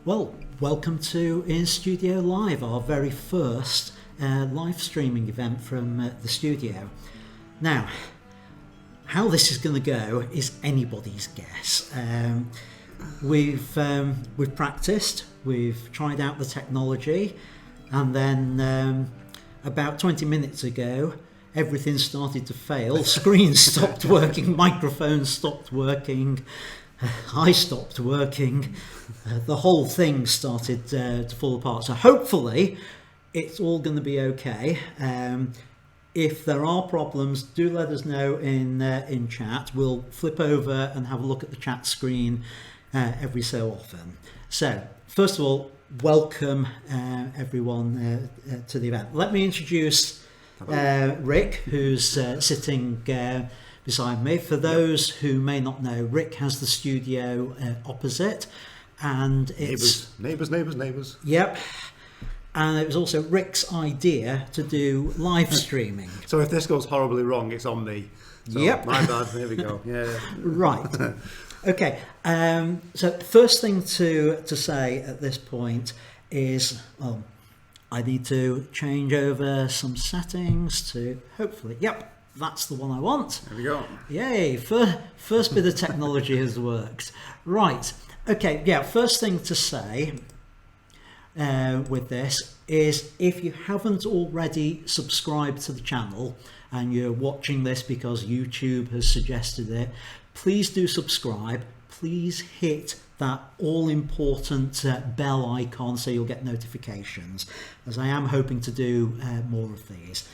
Well, welcome to IANSstudio Live, our very first live streaming event from the studio. Now, how this is going to go is anybody's guess. We've practiced, we've tried out the technology, and then about 20 minutes ago, everything started to fail. Screens stopped working, microphones stopped working, I stopped working, the whole thing started to fall apart. So hopefully it's all going to be okay. If there are problems, do let us know in chat. We'll flip over and have a look at the chat screen every so often. So first of all, welcome everyone to the event. Let me introduce Rick, who's sitting beside me. For those who may not know, Rick has the studio opposite, and it's neighbours. Yep. And it was also Rick's idea to do live streaming. So if this goes horribly wrong, it's on me. So yep. My bad. There we go. Yeah. Right. Okay. So first thing to say at this point is I need to change over some settings to hopefully. Yep. That's the one I want. There we go. Yay, first bit of technology has worked. Right, okay, yeah, first thing to say with this is if you haven't already subscribed to the channel and you're watching this because YouTube has suggested it, please do subscribe. Please hit that all-important bell icon so you'll get notifications, as I am hoping to do more of these.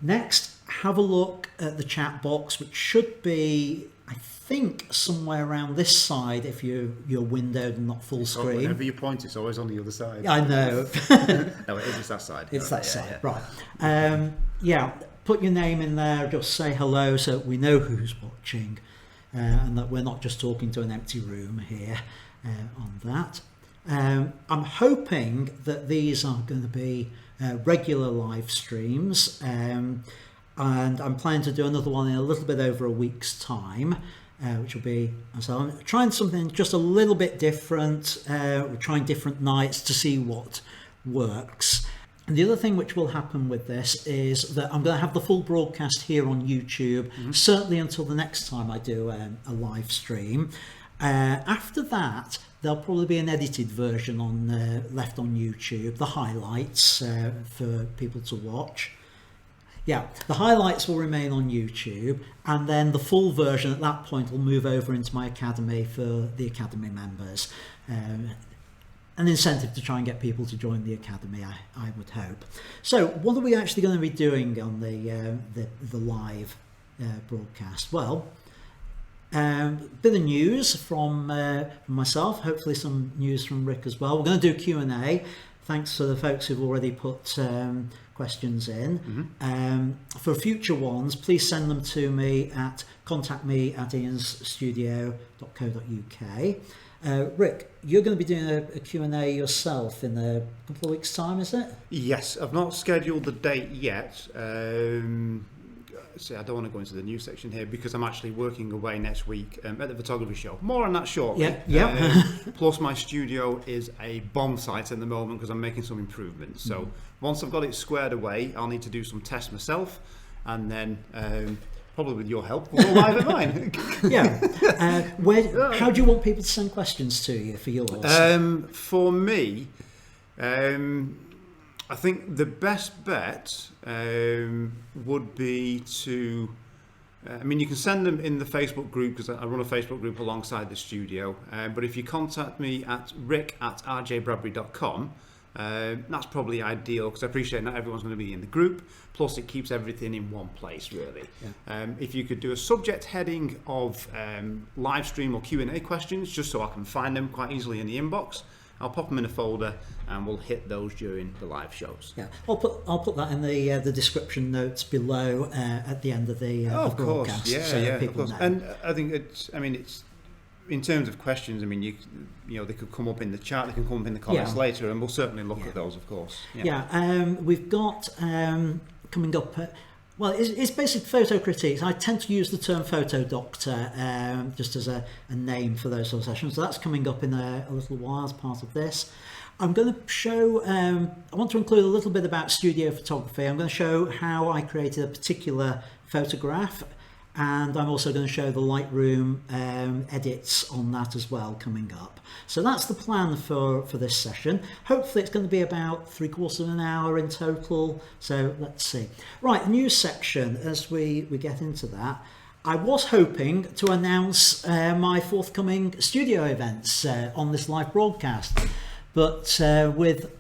Next, have a look at the chat box, which should be, I think, somewhere around this side if you're windowed and not full screen. Whenever you point, it's always on the other side. I know. No, it is that side. It's that side, right. Yeah, put your name in there, just say hello so we know who's watching and that we're not just talking to an empty room here on that. I'm hoping that these are going to be regular live streams, and I'm planning to do another one in a little bit over a week's time, which will be, so I'm trying something just a little bit different. We're trying different nights to see what works. And the other thing which will happen with this is that I'm going to have the full broadcast here on YouTube, certainly until the next time I do a live stream. After that, there'll probably be an edited version on left on YouTube, the highlights for people to watch. Yeah, the highlights will remain on YouTube, and then the full version at that point will move over into my Academy for the Academy members. An incentive to try and get people to join the Academy, I would hope. So what are we actually going to be doing on the live broadcast? Well, bit of news from myself, hopefully some news from Rick as well. We're going to do Q&A. Thanks to the folks who've already put questions in. For future ones, please send them to me at contactme@iansstudio.co.uk. Rick, you're going to be doing a Q&A yourself in a couple of weeks' time, is it? Yes, I've not scheduled the date yet. See, I don't want to go into the news section here because I'm actually working away next week at the photography show. More on that shortly. Yeah. Plus, my studio is a bomb site at the moment because I'm making some improvements. So once I've got it squared away, I'll need to do some tests myself, and then probably with your help, we'll go live at mine. Yeah. How do you want people to send questions to you for yours? For me, I think the best bet would be to, you can send them in the Facebook group because I run a Facebook group alongside the studio, but if you contact me at rick@rjbradbury.com, that's probably ideal because I appreciate not everyone's going to be in the group, plus it keeps everything in one place really. Yeah. If you could do a subject heading of live stream or Q&A questions just so I can find them quite easily in the inbox, I'll pop them in a folder and we'll hit those during the live shows. Yeah, I'll put that in the description notes below at the end of the broadcast. Yeah, so yeah, people of course. know. And I think it's in terms of questions. You they could come up in the chat, they can come up in the comments later, and we'll certainly look at those, of course. Yeah, we've got coming up. Well, it's basic photo critiques. I tend to use the term photo doctor just as a name for those sort of sessions. So that's coming up in a little while as part of this. I'm going to show, I want to include a little bit about studio photography. I'm going to show how I created a particular photograph, and I'm also going to show the Lightroom edits on that as well coming up. So that's the plan for this session. Hopefully it's going to be about 3/4 of an hour in total. So let's see. Right, the news section, as we get into that. I was hoping to announce my forthcoming studio events on this live broadcast. But with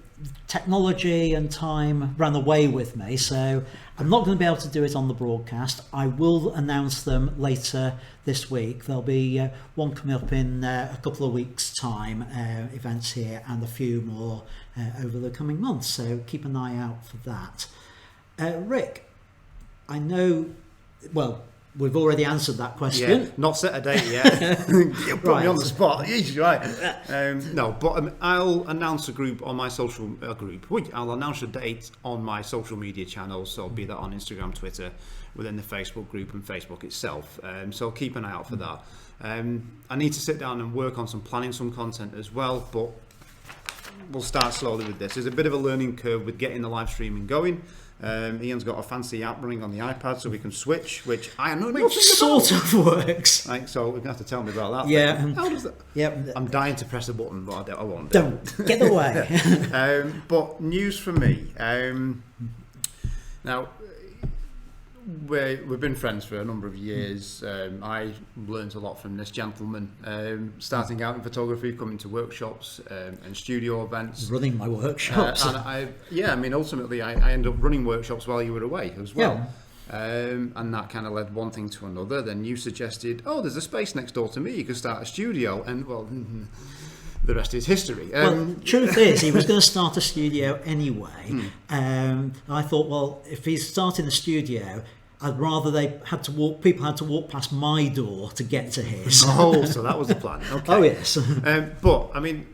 technology and time ran away with me, so I'm not going to be able to do it on the broadcast. I will announce them later this week. There'll be one coming up in a couple of weeks' time, events here, and a few more over the coming months, so keep an eye out for that. Rick, I know, well, we've already answered that question. Yeah, not set a date yet. You put me on the spot. He's right. No, but I'll announce a group on my social I'll announce a date on my social media channels. So be that on Instagram, Twitter, within the Facebook group and Facebook itself. So keep an eye out for that. I need to sit down and work on planning some content as well, but we'll start slowly with this. There's a bit of a learning curve with getting the live streaming going. Ian's got a fancy app running on the iPad so we can switch, which I know nothing sort of works. Right, so we're going to have to tell me about that. Yeah. How does that? Yeah. I'm dying to press a button, but I won't. Don't. Get away. But news from me. Now, we've been friends for a number of years. I learned a lot from this gentleman, starting out in photography, coming to workshops and studio events. Running my workshops. And ultimately I ended up running workshops while you were away as well. Yeah. And that kind of led one thing to another. Then you suggested, there's a space next door to me, you could start a studio. And well, the rest is history. Well, truth is, he was going to start a studio anyway. I thought, well, if he's starting a studio, I'd rather people had to walk past my door to get to his. Oh, so that was the plan. Okay. Oh, yes. But, I mean,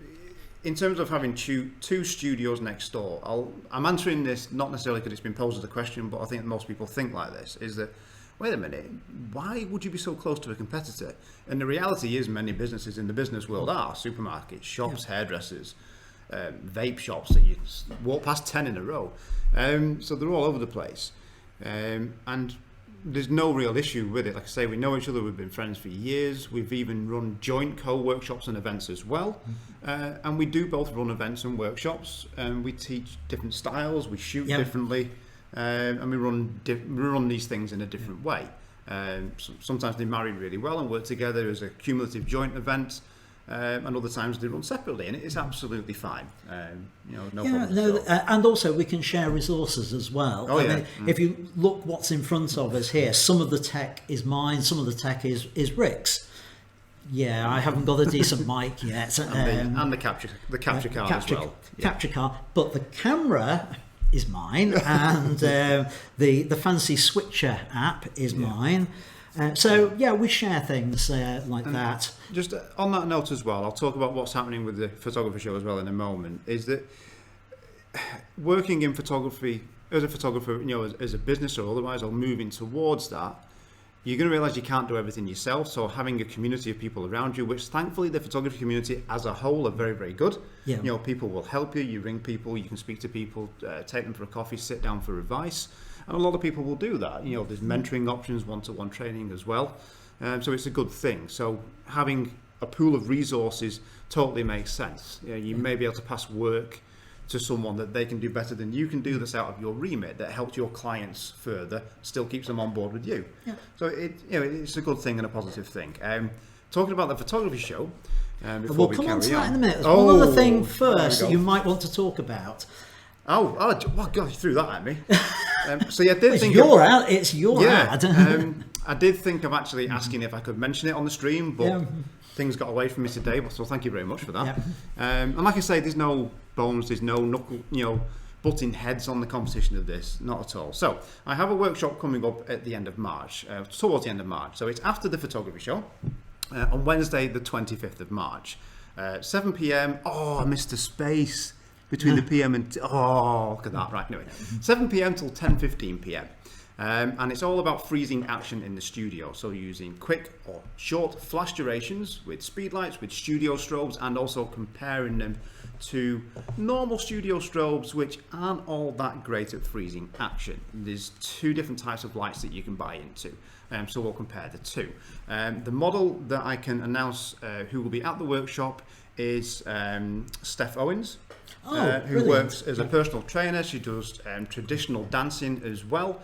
in terms of having two studios next door, I'm answering this not necessarily because it's been posed as a question, but I think most people think like this, is that, wait a minute, why would you be so close to a competitor? And the reality is many businesses in the business world are supermarkets, shops, hairdressers, vape shops that you walk past 10 in a row. So they're all over the place. And there's no real issue with it. Like I say, we know each other, we've been friends for years, we've even run joint co-workshops and events as well, and we do both run events and workshops, and we teach different styles, we shoot differently, and we run these things in a different way. Sometimes they marry really well and work together as a cumulative joint event, and other times they run separately, and it's absolutely fine. No problem. And also we can share resources as well. If you look what's in front of us here, some of the tech is mine, some of the tech is Rick's. Yeah, I haven't got a decent mic yet. And the capture card as well. Capture card, but the camera is mine, and the fancy switcher app is mine. We share things like that. Just on that note as well, I'll talk about what's happening with the photography show as well in a moment, is that working in photography, as a photographer, as a business or otherwise, or moving towards that, you're going to realise you can't do everything yourself. So having a community of people around you, which thankfully the photography community as a whole are very, very good. Yeah. People will help you, you ring people, you can speak to people, take them for a coffee, sit down for advice. And a lot of people will do that. There's mentoring options, one-to-one training as well. So it's a good thing. So having a pool of resources totally makes sense. You may be able to pass work to someone that they can do better than you can do, that's out of your remit, that helps your clients further, still keeps them on board with you. Yeah. So it's a good thing and a positive thing. Talking about the photography show, we'll come on to that in a minute. There's one other thing first that you might want to talk about. Oh God, you threw that at me. It's your ad. I did think of actually asking if I could mention it on the stream, but things got away from me today. So thank you very much for that. And like I say, there's no bones, there's no knuckle, butting heads on the competition of this, not at all. So I have a workshop coming up at the end of March, towards the end of March. So it's after the photography show on Wednesday, the 25th of March, 7 p.m. Oh, I missed a space between the PM and look at that. Right, anyway, 7 p.m. till 10:15 p.m. And it's all about freezing action in the studio. So using quick or short flash durations with speed lights, with studio strobes, and also comparing them to normal studio strobes, which aren't all that great at freezing action. There's two different types of lights that you can buy into. So we'll compare the two. The model that I can announce who will be at the workshop is Steph Owens, who works as a personal trainer. She does traditional dancing as well.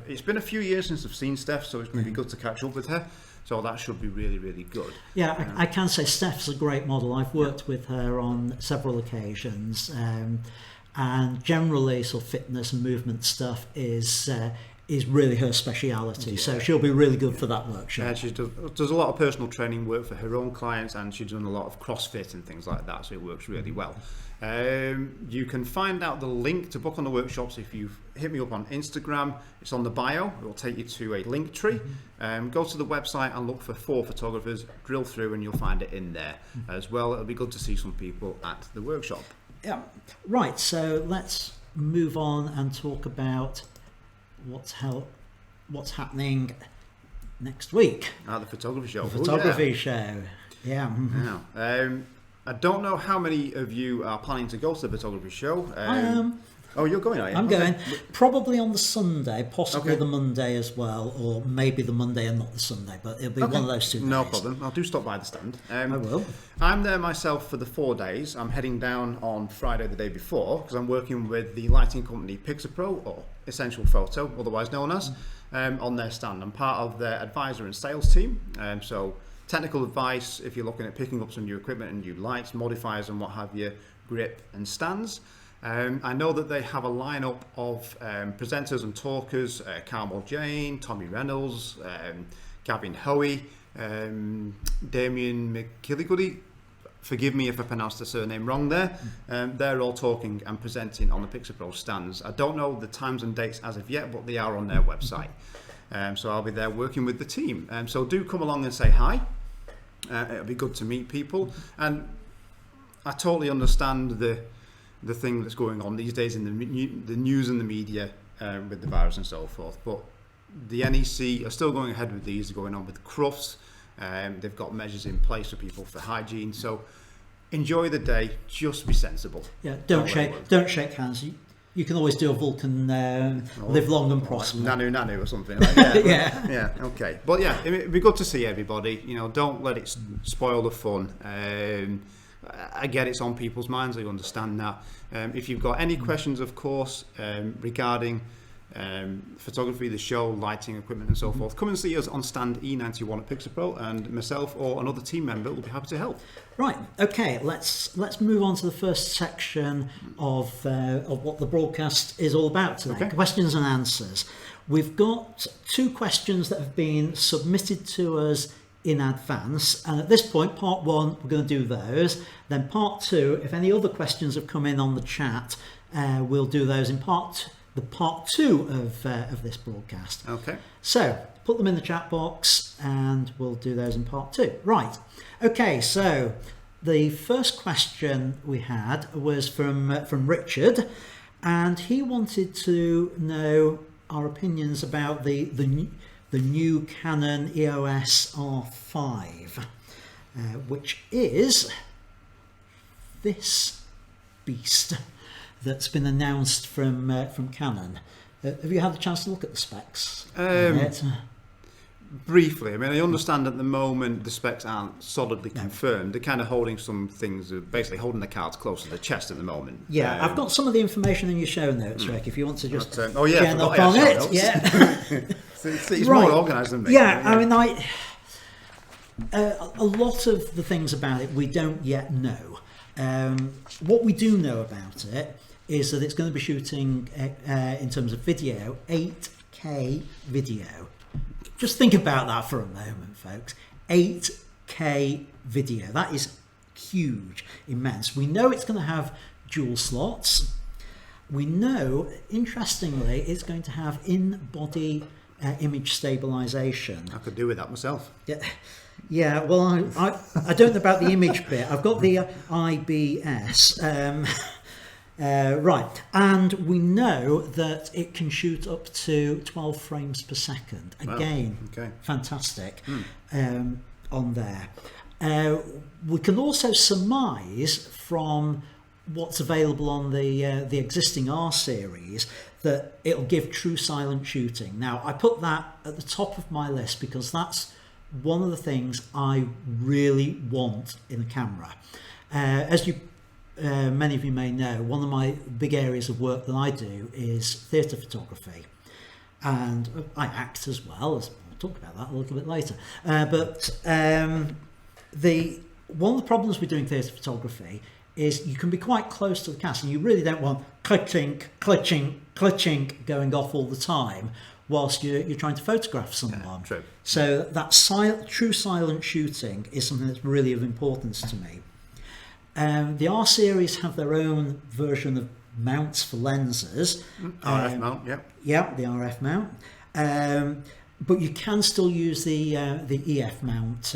It's been a few years since I've seen Steph, so it's going to be good to catch up with her. So that should be really, really good. Yeah, I can say Steph's a great model. I've worked with her on several occasions, and generally sort of fitness and movement stuff is really her speciality. So she'll be really good for that workshop. She does a lot of personal training work for her own clients, and she's done a lot of CrossFit and things like that, so it works really well. You can find out the link to book on the workshops if you hit me up on Instagram. It's on the bio. It will take you to a link tree. Go to the website and look for 4 photographers, drill through, and you'll find it in there as well. It'll be good to see some people at the workshop. Yeah, right, so let's move on and talk about what's happening next week At the photography show. The photography show. Yeah. Now, I don't know how many of you are planning to go to the photography show. I am. Oh, you're going, are you? I'm going. Probably on the Sunday, possibly Okay. the Monday as well, or maybe the Monday and not the Sunday, but it'll be one of those 2 days. No problem. I'll do stop by the stand. I will. I'm there myself for the 4 days. I'm heading down on Friday the day before because I'm working with the lighting company Pixapro, or Essential Photo, otherwise known as, on their stand. I'm part of their advisor and sales team. So technical advice if you're looking at picking up some new equipment and new lights, modifiers and what have you, grip and stands. I know that they have a lineup of presenters and talkers, Carmel Jane, Tommy Reynolds, Gavin Hoey, Damien McKilliguddy. Forgive me if I pronounced the surname wrong there. They're all talking and presenting on the Pixapro stands. I don't know the times and dates as of yet, but they are on their website. So I'll be there working with the team. So do come along and say hi. It'll be good to meet people. And I totally understand the thing that's going on these days in the news and the media with the virus and so forth. But the NEC are still going ahead with these. They're going on with Crufts. They've got measures in place for people for hygiene. So enjoy the day. Just be sensible. Yeah, don't shake hands. You can always do a Vulcan live long and prosper. Nanu or something like that. Yeah. Yeah, okay. But yeah, it'd be good to see everybody. You know, don't let it spoil the fun. I get it's on people's minds. I understand that. If you've got any questions, of course, regarding photography, the show, lighting, equipment and so forth, come and see us on stand E91 at Pixapro, and myself or another team member will be happy to help. Right, okay, let's move on to the first section of what the broadcast is all about today. Okay. Questions and answers. We've got 2 questions that have been submitted to us in advance, and at this point, part 1, we're going to do those. Then part 2, if any other questions have come in on the chat, we'll do those in part 2 of this broadcast. Okay. So put them in the chat box and we'll do those in part 2. Right. Okay, so the first question we had was from Richard, and he wanted to know our opinions about the new Canon EOS R5, which is this beast that's been announced from Canon. Have you had the chance to look at the specs? Briefly, I mean, I understand at the moment the specs aren't solidly confirmed. They're kind of holding some things, basically holding the cards close to the chest at the moment. Yeah, I've got some of the information in your show notes, Rick, if you want to just get up on it. Yeah. It's more organised than me. Yeah, I mean, a lot of the things about it we don't yet know. What we do know about it is that it's going to be shooting, in terms of video, 8K video. Just think about that for a moment, folks. 8K video. That is huge, immense. We know it's going to have dual slots. We know, interestingly, it's going to have in-body image stabilization. I could do with that myself. Yeah, well, I don't know about the image bit. I've got the IBS. Right, and we know that it can shoot up to 12 frames per second. Again, okay. Fantastic on there. We can also surmise from what's available on the existing R series that it'll give true silent shooting. Now, I put that at the top of my list because that's one of the things I really want in a camera. As you many of you may know, one of my big areas of work that I do is theatre photography, and I act as well. We'll talk about that a little bit later. But one of the problems with doing theatre photography is you can be quite close to the cast, and you really don't want clutching going off all the time whilst you're trying to photograph someone. Yeah, true. So that true silent shooting is something that's really of importance to me. The R series have their own version of mounts for lenses. RF mount, yeah. Yeah, the RF mount. But you can still use the EF mount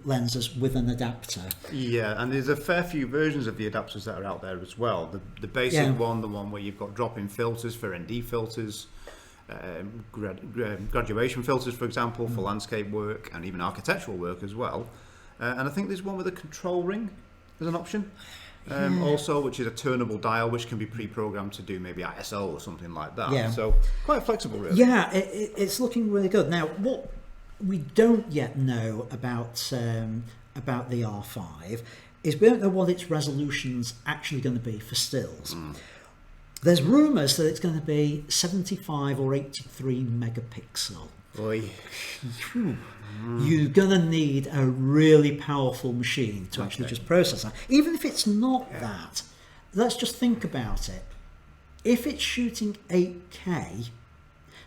lenses with an adapter. Yeah, and there's a fair few versions of the adapters that are out there as well. The basic one, the one where you've got drop-in filters for ND filters, graduation filters, for example, for landscape work and even architectural work as well. And I think there's one with a control ring as an option. Also, which is a turnable dial which can be pre-programmed to do maybe ISO or something like that. Yeah. So quite flexible, really. Yeah, it's looking really good. Now, what we don't yet know about the R5 is we don't know what its resolution's actually going to be for stills. There's rumours that it's going to be 75 or 83 megapixel. Oy. You're going to need a really powerful machine to actually just process that. Even if it's not that, let's just think about it. If it's shooting 8K,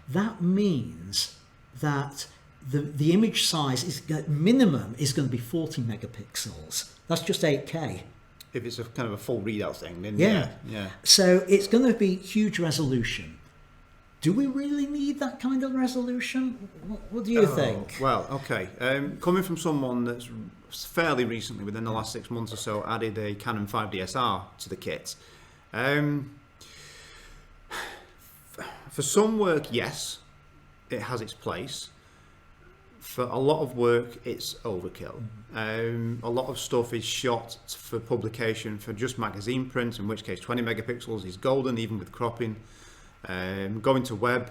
that means that the image size is minimum is going to be 40 megapixels. That's just 8K. If it's a kind of a full readout thing, then yeah. So it's going to be huge resolution. Do we really need that kind of resolution? What do you think? Well, okay. Coming from someone that's fairly recently, within the last 6 months or so, added a Canon 5DSR to the kit. For some work, yes, it has its place. For a lot of work, it's overkill. A lot of stuff is shot for publication for just magazine print, in which case 20 megapixels is golden, even with cropping. Going to web,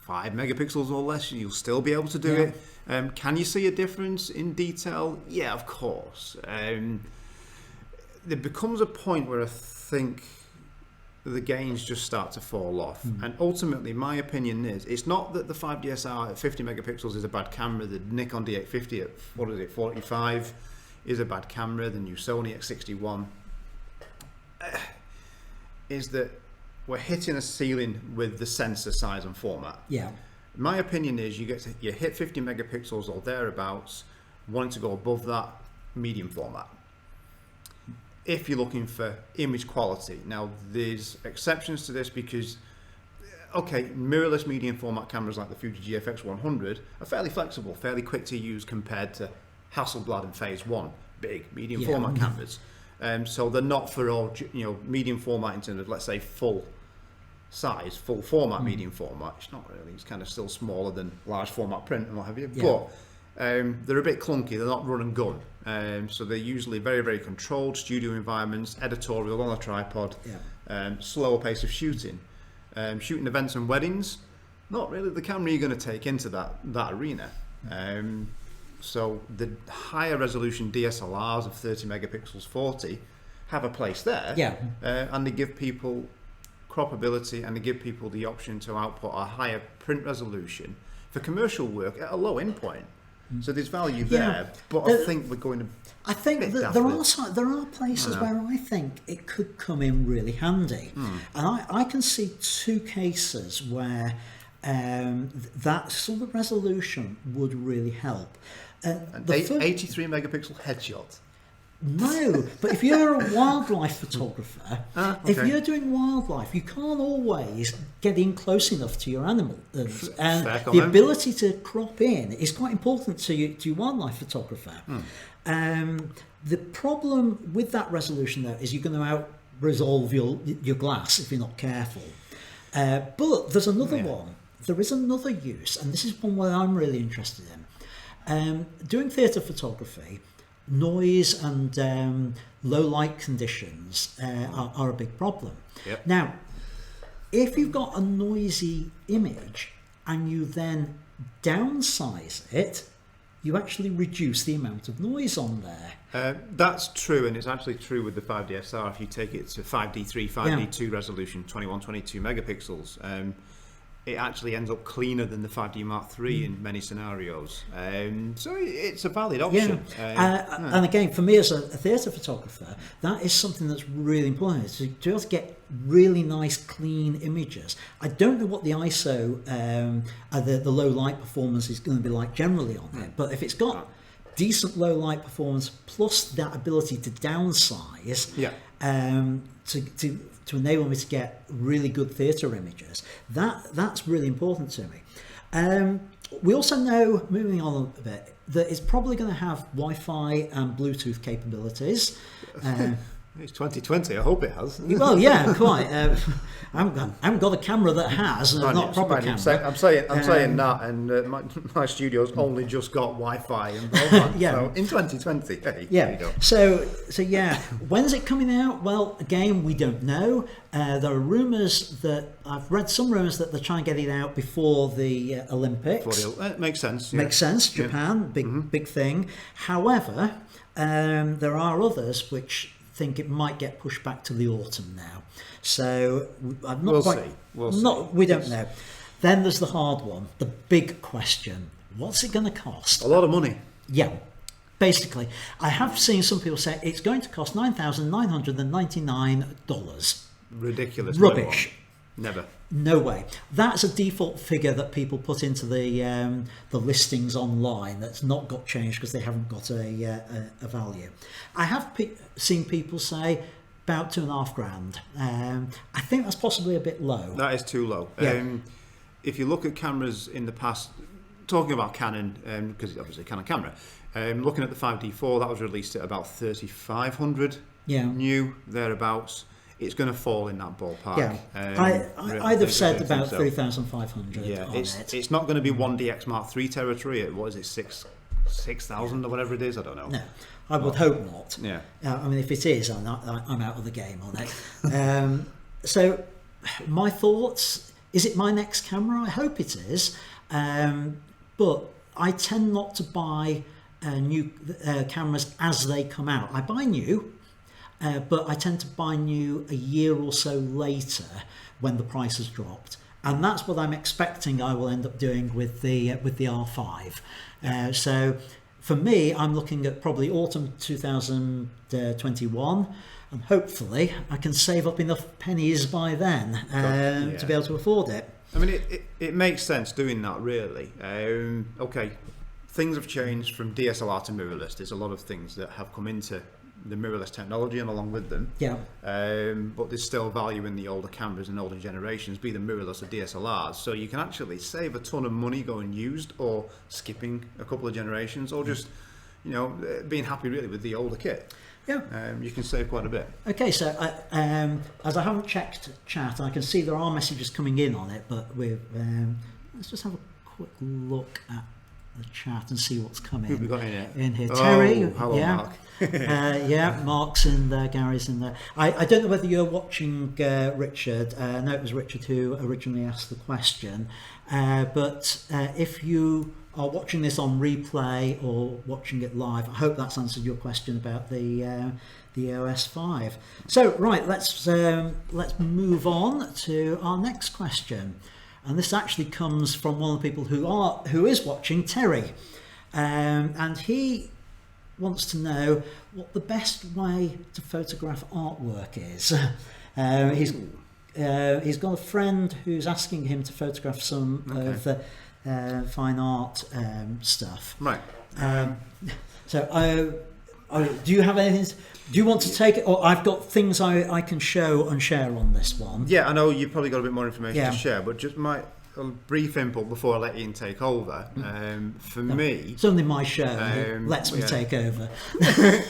5 megapixels or less, you'll still be able to do it. Can you see a difference in detail? Yeah, of course. There becomes a point where I think the gains just start to fall off. And ultimately, my opinion is, it's not that the 5DSR at 50 megapixels is a bad camera, the Nikon D850 at 45 is a bad camera, the new Sony X61 is that we're hitting a ceiling with the sensor size and format. Yeah. My opinion is you hit 50 megapixels or thereabouts, wanting to go above that, medium format. If you're looking for image quality. Now, there's exceptions to this because, okay, mirrorless medium format cameras like the Fuji GFX 100 are fairly flexible, fairly quick to use compared to Hasselblad and Phase 1, big medium format cameras. So they're not for all, medium format in terms of, let's say, full size, full format, medium format. It's not really, it's kind of still smaller than large format print and what have you. But they're a bit clunky, they're not run and gun. So they're usually very, very controlled studio environments, editorial on a tripod, slower pace of shooting. Shooting events and weddings, not really the camera you're going to take into that arena. So the higher resolution DSLRs of 30 megapixels, 40 have a place there. And they give people croppability and they give people the option to output a higher print resolution for commercial work at a low end point. So there's value there, but I think we're going to. I think that there are places where I think it could come in really handy, and I can see two cases where that sort of resolution would really help. An 83 megapixel headshot. No, but if you're a wildlife photographer, if you're doing wildlife, you can't always get in close enough to your animals, and the ability to crop in is quite important to your wildlife photographer. The problem with that resolution, though, is you're going to resolve your glass if you're not careful. But there's another one. There is another use, and this is one where I'm really interested in. Doing theatre photography, noise and low light conditions are a big problem. Yep. Now, if you've got a noisy image and you then downsize it, you actually reduce the amount of noise on there. That's true, and it's actually true with the 5DSR. If you take it to 5D3, 5D2 resolution, 21, 22 megapixels, it actually ends up cleaner than the 5D Mark III in many scenarios. So it's a valid option. And again, for me as a theatre photographer, that is something that's really important, to just get really nice, clean images. I don't know what the ISO, the low light performance is going to be like generally on it, but if it's got decent low light performance plus that ability to downsize, to enable me to get really good theatre images, that's really important to me. We also know, moving on a bit, that it's probably going to have Wi-Fi and Bluetooth capabilities. It's 2020. I hope it has. Well, yeah, quite. I haven't got a camera that has, not a proper camera. I'm saying that, and my studio's only just got Wi-Fi and broadband. So in 2020, hey, there you go. So yeah, when's it coming out? Well, again, we don't know. There are rumours that I've read some rumours that they're trying to get it out before the Olympics. Makes sense. Makes sense. Japan, big thing. However, there are others which think it might get pushed back to the autumn now. So I'm not We'll see. We don't know. Then there's the hard one, the big question. What's it going to cost? A lot of money. Yeah. Basically, I have seen some people say it's going to cost $9,999. Ridiculous. Rubbish. Never. No way. That's a default figure that people put into the listings online that's not got changed because they haven't got a value. I have seen people say about $2,500. I think that's possibly a bit low. That is too low. Yeah. If you look at cameras in the past, talking about Canon, because it's obviously a Canon camera, looking at the 5D4, that was released at about 3,500 new, thereabouts. It's going to fall in that ballpark. Yeah, I'd have said about 3,500. Yeah, it's not going to be 1DX Mark III territory. What is it, 6,000 or whatever it is? I don't know. No, I would hope not. Yeah. I mean, if it is, I'm out of the game on it. So, my thoughts: is it my next camera? I hope it is. But I tend not to buy new cameras as they come out. I buy new. But I tend to buy new a year or so later when the price has dropped, and that's what I'm expecting I will end up doing with the R5. So for me, I'm looking at probably autumn 2021, and hopefully I can save up enough pennies by then to be able to afford it. I mean, it makes sense doing that, really. Okay, things have changed from DSLR to mirrorless. There's a lot of things that have come into the mirrorless technology and along with them. Yeah. But there's still value in the older cameras and older generations, be them mirrorless or DSLRs. So you can actually save a ton of money going used or skipping a couple of generations or just, being happy really with the older kit. Yeah. You can save quite a bit. Okay, so as I haven't checked chat, I can see there are messages coming in on it, but let's just have a quick look at the chat and see what's coming. Who have we got in here? Terry. Hello, Mark. Mark's in there, Gary's in there. I don't know whether you're watching Richard. No, it was Richard who originally asked the question. But if you are watching this on replay or watching it live, I hope that's answered your question about the EOS 5. So right, let's move on to our next question. And this actually comes from one of the people who is watching, Terry, and he wants to know what the best way to photograph artwork is. He's got a friend who's asking him to photograph some of the fine art stuff. Right. So do you have anything? Do you want to take it, or I've got things I can show and share on this one? Yeah, I know you've probably got a bit more information to share, but just a brief input before I let Ian take over. Me, it's only my show. Lets me take over. Okay,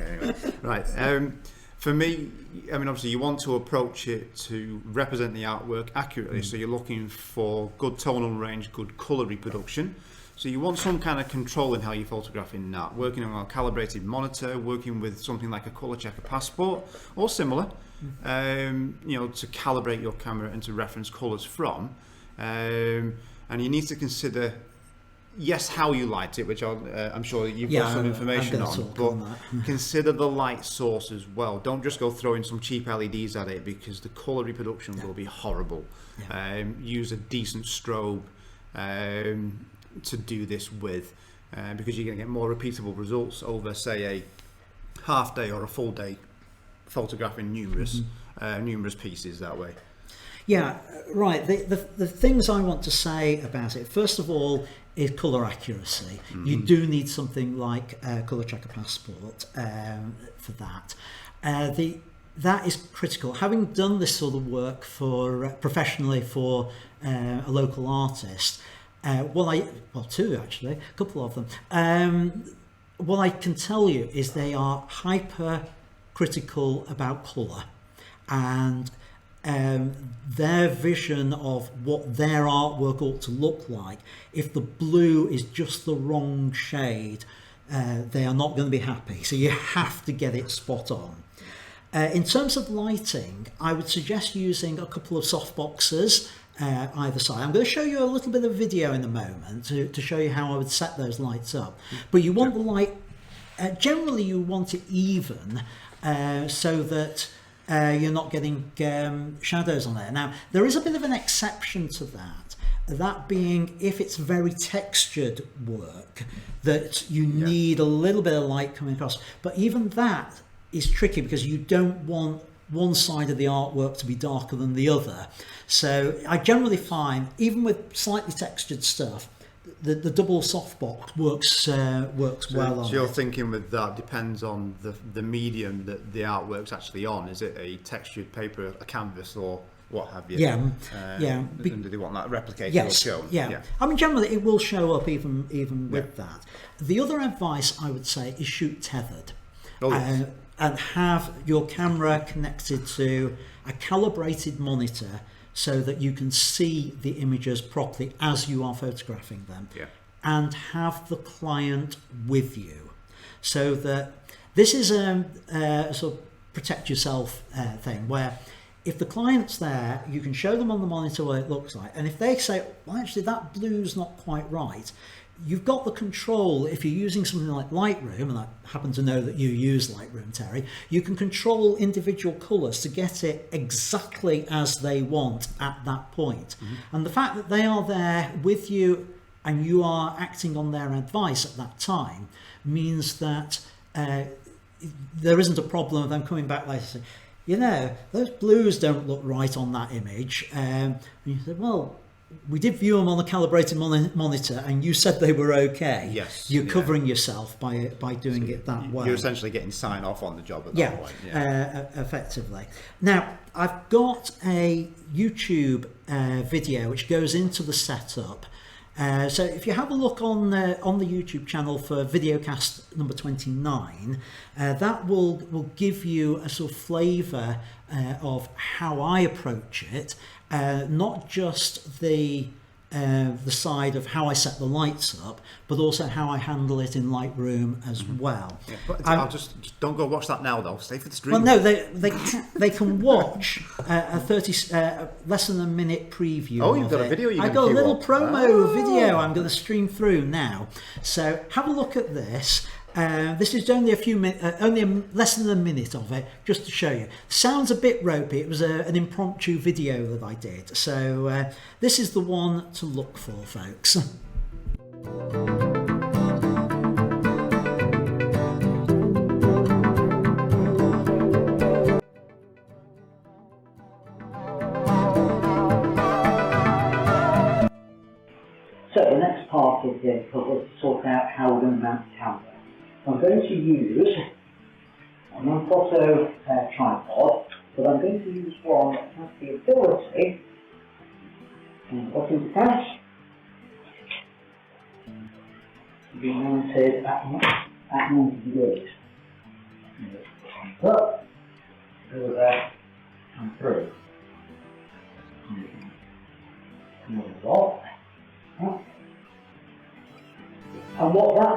anyway. Right. For me, I mean, obviously you want to approach it to represent the artwork accurately, so you're looking for good tonal range, good colour reproduction. So you want some kind of control in how you're photographing that, working on a calibrated monitor, working with something like a colour checker passport or similar, you know, to calibrate your camera and to reference colours from. And you need to consider, yes, how you light it, which I'm sure you've got some information on, but consider the light source as well. Don't just go throwing some cheap LEDs at it, because the colour reproduction will be horrible. Use a decent strobe to do this with, because you're going to get more repeatable results over, say, a half day or a full day photographing numerous pieces that way. Yeah, right. The things I want to say about it, first of all, is colour accuracy. You do need something like Colour Checker Passport for that. That is critical. Having done this sort of work for professionally for a local artist, two actually, a couple of them. What I can tell you is they are hyper critical about colour, and their vision of what their artwork ought to look like. If the blue is just the wrong shade, they are not going to be happy. So you have to get it spot on. In terms of lighting, I would suggest using a couple of softboxes either side. I'm going to show you a little bit of video in a moment to show you how I would set those lights up. But you want the light, generally you want it even, so that you're not getting shadows on there. Now, there is a bit of an exception to that being if it's very textured work that you need a little bit of light coming across. But even that is tricky, because you don't want one side of the artwork to be darker than the other. So I generally find, even with slightly textured stuff, the double softbox works well on it. So you're thinking with that depends on the medium that the artwork's actually on. Is it a textured paper, a canvas, or what have you? And do they want that replicated or shown? Yeah. I mean, generally it will show up even with that. The other advice I would say is shoot tethered. And have your camera connected to a calibrated monitor so that you can see the images properly as you are photographing them, and have the client with you, so that this is a sort of protect yourself thing, where if the client's there, you can show them on the monitor what it looks like, and if they say, well, actually that blue's not quite right, you've got the control. If you're using something like Lightroom, and I happen to know that you use Lightroom, Terry, you can control individual colours to get it exactly as they want at that point. And the fact that they are there with you and you are acting on their advice at that time means that there isn't a problem of them coming back later and saying, you know, those blues don't look right on that image. And you said, well, we did view them on a calibrated monitor and you said they were okay. Yes. You're covering yourself by doing it that way. You're essentially getting sign off on the job at that point. Effectively. Now, I've got a YouTube video which goes into the setup. So if you have a look on the YouTube channel for videocast number 29, that will give you a sort of flavour of how I approach it, not just the side of how I set the lights up, but also how I handle it in Lightroom as well. Yeah, but I'll just don't go watch that now though. Stay for the stream. Well, no, they can watch a 30 less than a minute preview. Oh, you've got a video. I've got a little promo video. I'm going to stream through now. So have a look at this. This is only less than a minute of it, just to show you. Sounds a bit ropey. It was an impromptu video that I did. So this is the one to look for, folks. So the next part of the puzzle is to sort out how we're going to mount the camera. I'm going to use a non-photo tripod, but I'm going to use one that has the ability to be mounted at 90 degrees. Up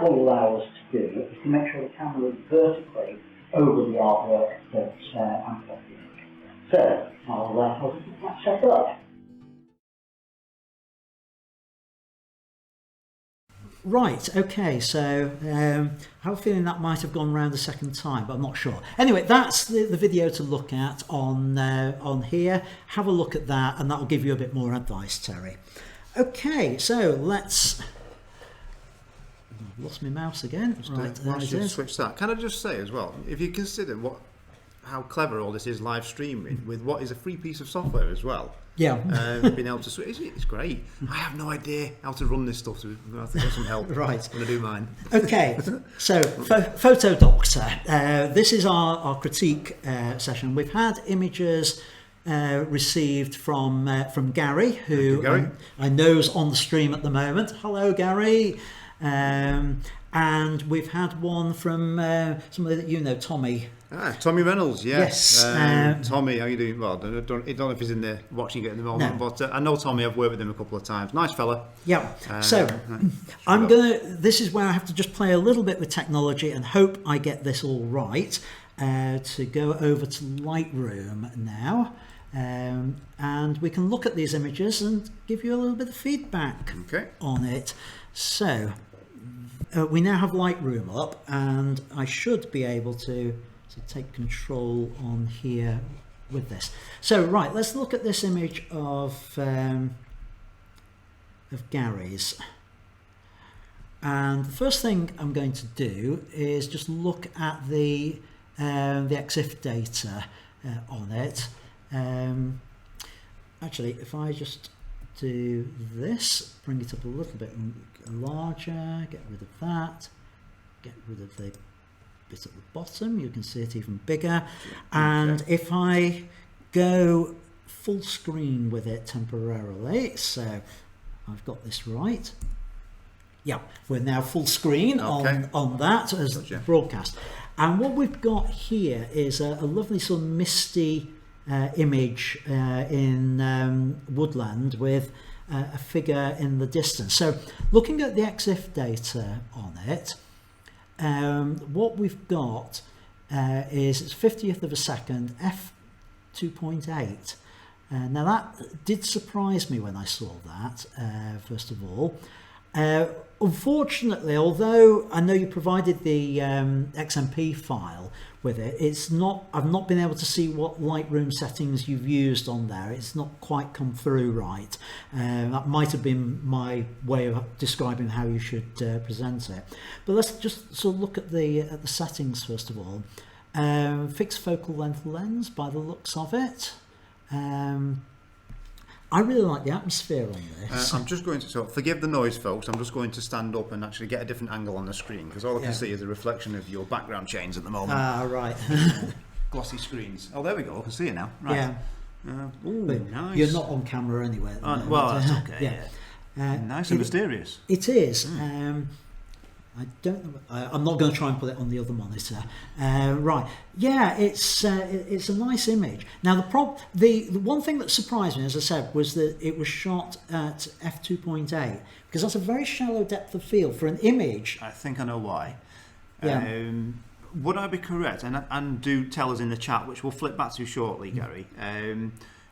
that will allow us to do is to make sure the camera is vertically over the artwork that I'm copying. So I'll get that set up. Right, okay, so I have a feeling that might have gone round a second time, but I'm not sure. Anyway, that's the video to look at on here. Have a look at that, and that'll give you a bit more advice, Terry. Okay, so let's... I've lost my mouse again. Right, there it is. Switch that. Can I just say as well, if you consider how clever all this is live streaming with what is a free piece of software as well. Yeah. Being able to switch, it's great. I have no idea how to run this stuff, so I have to get some help. Right. I'm going to do mine. Okay, so Photo Doctor. This is our critique session. We've had images received from Garry, who Garry. I know's on the stream at the moment. Hello, Garry. And we've had one from somebody that you know, Tommy. Tommy Reynolds, yes. Tommy, how you doing? Well, I don't know if he's in there watching it at the moment, No. but I know Tommy. I've worked with him a couple of times. Nice fella. Yeah. This is where I have to just play a little bit with technology and hope I get this all right. To go over to Lightroom now, and we can look at these images and give you a little bit of feedback on it. So we now have Lightroom up, and I should be able to take control on here with this. So right, let's look at this image of Garry's. And the first thing I'm going to do is just look at the EXIF data on it. Actually, if I just do this, bring it up a little bit larger, get rid of that, get rid of the bit at the bottom, you can see it even bigger. And if I go full screen with it temporarily, so I've got this right. Yeah, we're now full screen on that as broadcast. And what we've got here is a lovely sort of misty image in Woodland with a figure in the distance. So looking at the EXIF data on it, what we've got is it's 50th of a second, f2.8. Now that did surprise me when I saw that, first of all. Unfortunately, although I know you provided the XMP file with it, I've not been able to see what Lightroom settings you've used on there. It's not quite come through right. That might have been my way of describing how you should present it. But let's just sort of look at the settings first of all. Fixed focal length lens by the looks of it. I really like the atmosphere on this. I'm just going to, so forgive the noise folks, I'm just going to stand up and actually get a different angle on the screen because all I can see is a reflection of your background chains at the moment. Ah, right. Glossy screens. Oh, there we go, I can see it now. Right. Yeah. Ooh, nice. You're not on camera anyway. Well, that's okay. Nice and mysterious. It is. I don't know. I'm not going to try and put it on the other monitor. Right. Yeah, it's a nice image. Now the one thing that surprised me, as I said, was that it was shot at f2.8 because that's a very shallow depth of field for an image. I think I know why. Yeah. Would I be correct? And do tell us in the chat, which we'll flip back to shortly, Garry.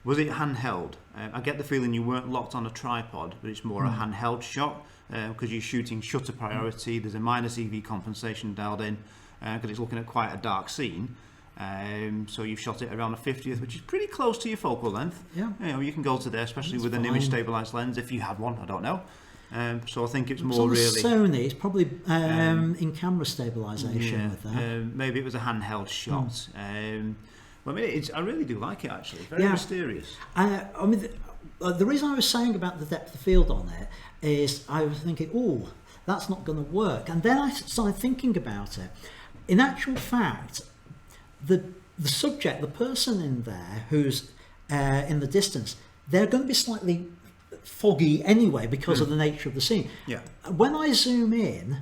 Was it handheld? I get the feeling you weren't locked on a tripod, but it's more a handheld shot. Because you're shooting shutter priority, there's a minus EV compensation dialed in because it's looking at quite a dark scene. So you've shot it around a 50th, which is pretty close to your focal length. Yeah. You know, you can go to there, especially with an image stabilized lens if you had one. I don't know. So I think it's more really Sony. It's probably in camera stabilization with that. Maybe it was a handheld shot. Well, I mean, I really do like it actually. Very mysterious. I mean, the reason I was saying about the depth of field on it is I was thinking, oh, that's not going to work. And then I started thinking about it. In actual fact, the subject, the person in there who's in the distance, they're going to be slightly foggy anyway because of the nature of the scene. Yeah. When I zoom in,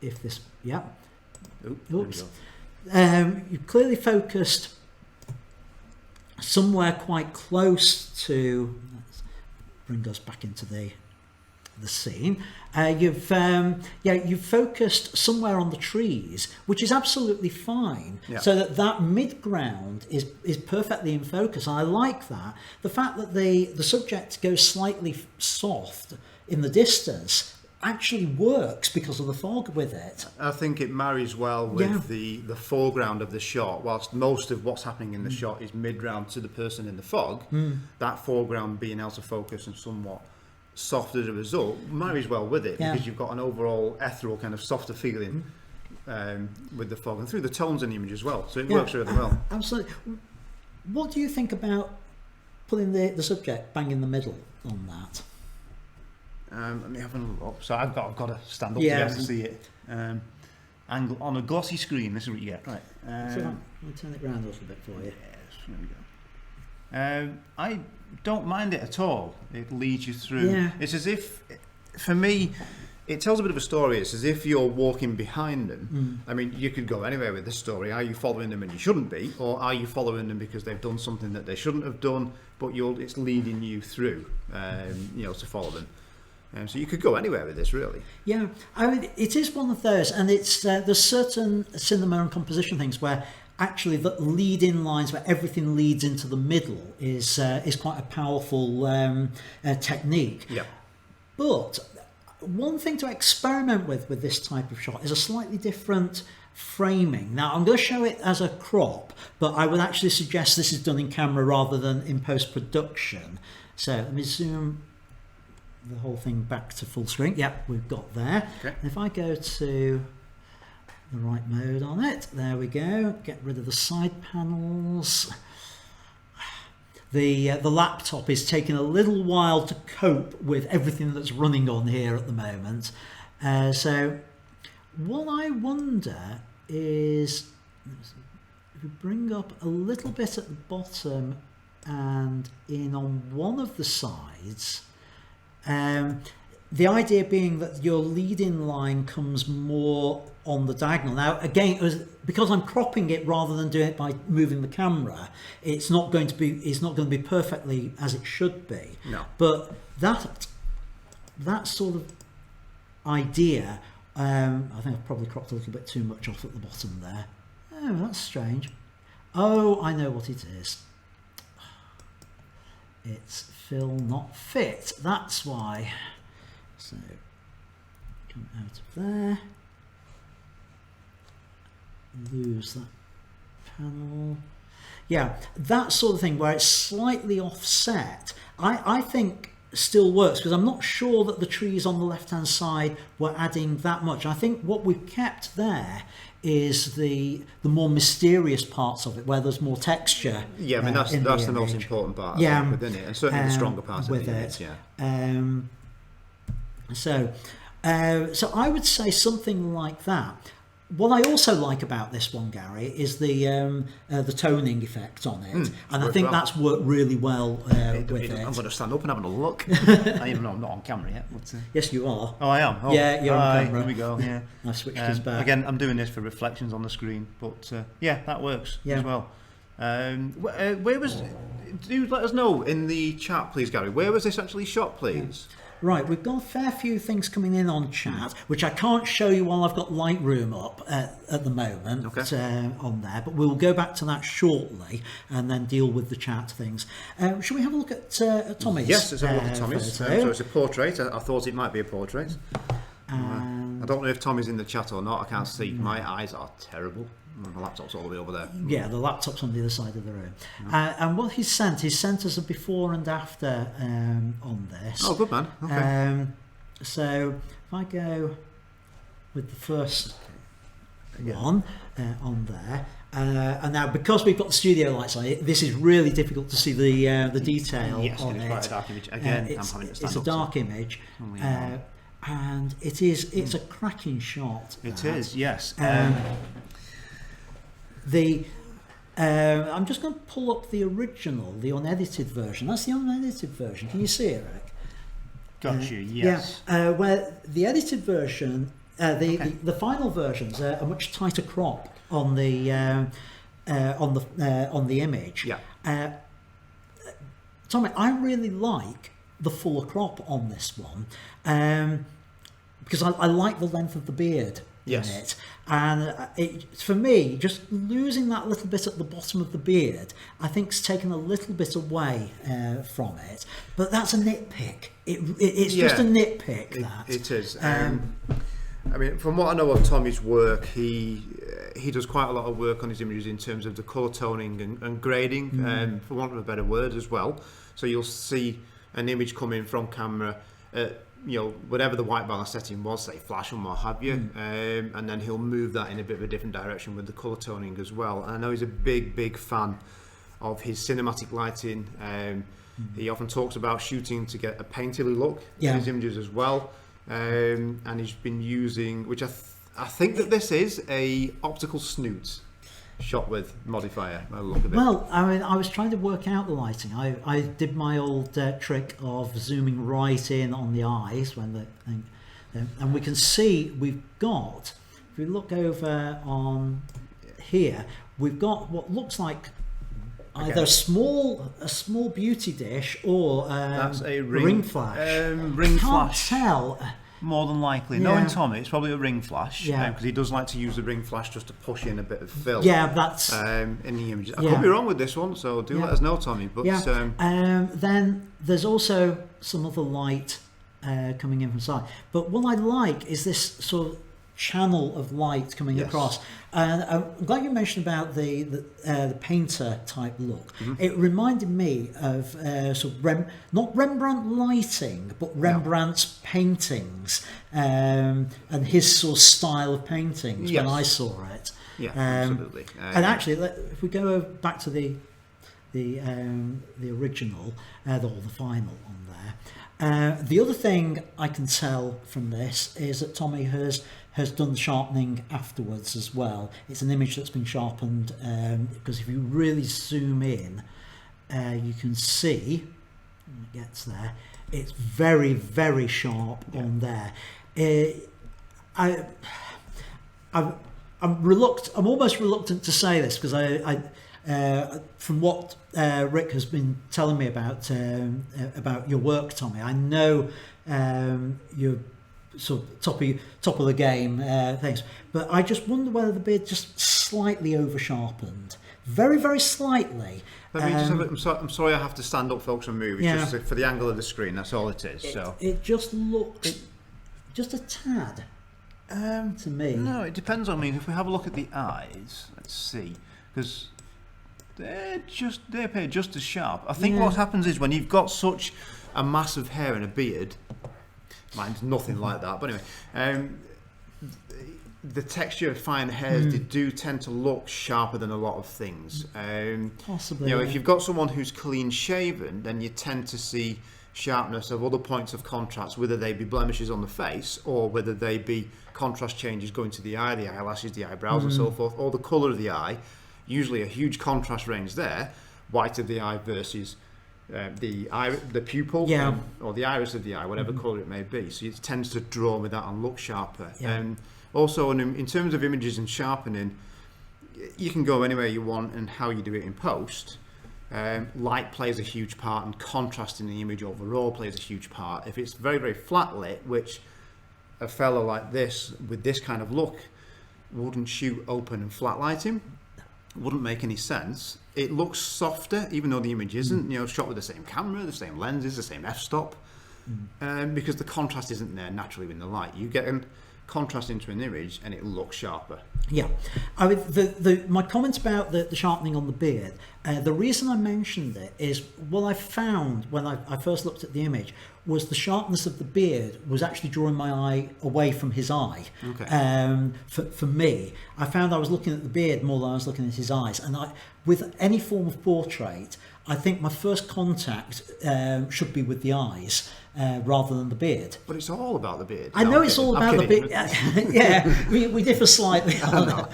if this, oops, you clearly focused somewhere quite close to, let's bring us back into the the scene. You've focused somewhere on the trees, which is absolutely fine. Yeah. So that mid-ground is perfectly in focus. I like that. The fact that the subject goes slightly soft in the distance actually works because of the fog with it. I think it marries well with the foreground of the shot. Whilst most of what's happening in the shot is mid-round to the person in the fog, that foreground being out of focus and somewhat soft as a result marries well with it, because you've got an overall ethereal kind of softer feeling with the fog and through the tones in the image as well. So it works really well. Absolutely. What do you think about putting the subject bang in the middle on that? Let me have a look. So I've got to stand up to be able to see it. Angle on a glossy screen. This is what you get. Right. So I'll turn it around a little bit for you. Yes. There we go. I don't mind it at all. It leads you through. Yeah. It's as if, for me, it tells a bit of a story. It's as if you're walking behind them. I mean, you could go anywhere with this story. Are you following them and you shouldn't be, or are you following them because they've done something that they shouldn't have done, but it's leading you through, to follow them. So you could go anywhere with this, really. Yeah, I mean, it is one of those, and it's there's certain cinema and composition things where actually the lead-in lines, where everything leads into the middle, is quite a powerful technique. Yeah. But one thing to experiment with this type of shot is a slightly different framing. Now, I'm going to show it as a crop, but I would actually suggest this is done in camera rather than in post-production. So let me zoom the whole thing back to full screen. Yep, we've got there. Okay. And if I go to the right mode on it, there we go. Get rid of the side panels. The laptop is taking a little while to cope with everything that's running on here at the moment. So what I wonder is, if we bring up a little bit at the bottom and in on one of the sides, the idea being that your lead-in line comes more on the diagonal. Now, again, because I'm cropping it rather than doing it by moving the camera, it's not going to be perfectly as it should be. No. But that sort of idea, I think I've probably cropped a little bit too much off at the bottom there. Oh, that's strange. Oh, I know what it is. It's fill not fit. That's why. So come out of there. Lose that panel. Yeah, that sort of thing where it's slightly offset, I think still works, because I'm not sure that the trees on the left hand side were adding that much. I think what we've kept there is the more mysterious parts of it, where there's more texture. Yeah, I mean that's the most important part, I think, within it, and certainly the stronger part with of it. Yeah. So I would say something like that. What I also like about this one, Gary, is the toning effect on it, and I think that's worked really well with it. I'm going to stand up and have a look. I'm not on camera yet. But, yes, you are. Oh, I am. Oh, yeah, you're on camera. Here we go. Yeah, I've switched this back. Again, I'm doing this for reflections on the screen, but yeah, that works as well. Where was? Do let us know in the chat, please, Gary. Where was this actually shot, please? Right, we've got a fair few things coming in on chat, which I can't show you while I've got Lightroom up at the moment on there, but we'll go back to that shortly and then deal with the chat things. Shall we have a look at Tommy's? Yes, let's have a look at Tommy's. So it's a portrait. I thought it might be a portrait. I don't know if Tommy's in the chat or not. I can't see. My eyes are terrible. The laptop's all the way over there. Yeah, the laptop's on the other side of the room. And what he's sent us a before and after on this. Oh, good man. Okay. So if I go with the first one on there, and now because we've got the studio lights on it, this is really difficult to see the detail on it. Quite a dark image. Again, it's a dark image. And it's a cracking shot. It is, yes. I'm just going to pull up the original, the unedited version. That's the unedited version. Can you see it, Rick? Got you. Yes. Yeah. Where the edited version, the final versions are a much tighter crop on the image. Yeah. Tommy, I really like the fuller crop on this one, because I like the length of the beard in it, and for me, just losing that little bit at the bottom of the beard, I think, has taken a little bit away from it. But that's a nitpick. It's just a nitpick. It is. I mean, from what I know of Tommy's work, he does quite a lot of work on his images in terms of the colour toning and grading, for want of a better word, as well. So you'll see an image come in from camera, whatever the white balance setting was, say flash and what have you, and then he'll move that in a bit of a different direction with the colour toning as well. And I know he's a big fan of his cinematic lighting. He often talks about shooting to get a painterly look in his images as well. And he's been using, which I think that this is a optical snoot shot with modifier. By the look of it. Well, I mean, I was trying to work out the lighting. I did my old trick of zooming right in on the eyes when the thing, and we can see we've got. If we look over on here, we've got what looks like either a small beauty dish or that's a ring flash. Ring flash. Can't tell. More than likely. Knowing Tommy, it's probably a ring flash. Because he does like to use the ring flash just to push in a bit of fill. Yeah, that's in the images. I could be wrong with this one, so do let us know, Tommy. But then there's also some other light coming in from the side. But what I like is this sort of channel of light coming across. And I'm glad you mentioned about the painter type look. It reminded me of sort of not Rembrandt lighting, but Rembrandt's paintings and his sort of style of paintings when I saw it. Yeah, absolutely. And actually, if we go back to the original or the final on there, the other thing I can tell from this is that Tommy has done the sharpening afterwards as well. It's an image that's been sharpened because if you really zoom in, you can see, when it gets there, it's very, very sharp on there. I'm almost reluctant to say this because from what Rick has been telling me about your work, Tommy, I know you're sort of top of the game things, but I just wonder whether the beard just slightly over sharpened, very, very slightly. Let me just have a, I'm sorry I have to stand up, folks, and move. It's just for the angle of the screen. That's all it is. It just looks just a tad to me. No, it depends. I mean, if we have a look at the eyes, let's see, because they appear just as sharp. I think what happens is when you've got such a mass of hair and a beard. Mine's nothing like that, but anyway, the texture of fine hairs they do tend to look sharper than a lot of things. Possibly. If you've got someone who's clean shaven, then you tend to see sharpness of other points of contrast, whether they be blemishes on the face or whether they be contrast changes going to the eye, the eyelashes, the eyebrows, and so forth, or the colour of the eye. Usually a huge contrast range there, white of the eye versus the pupil or the iris of the eye, whatever colour it may be. So it tends to draw with that and look sharper. Also, in terms of images and sharpening, you can go anywhere you want and how you do it in post. Light plays a huge part, and contrast in the image overall plays a huge part. If it's very, very flat lit, which a fellow like this with this kind of look wouldn't shoot open and flat lighting, wouldn't make any sense. It looks softer, even though the image isn't, shot with the same camera, the same lenses, the same f-stop, because the contrast isn't there naturally in the light. You get a contrast into an image and it looks sharper. Yeah, I mean, my comment about the sharpening on the beard, the reason I mentioned it is what I found when I first looked at the image was the sharpness of the beard was actually drawing my eye away from his eye. Okay. For me, I found I was looking at the beard more than I was looking at his eyes. And with any form of portrait, I think my first contact should be with the eyes rather than the beard. But it's all about the beard. I know it's all about the beard. Yeah, we differ slightly on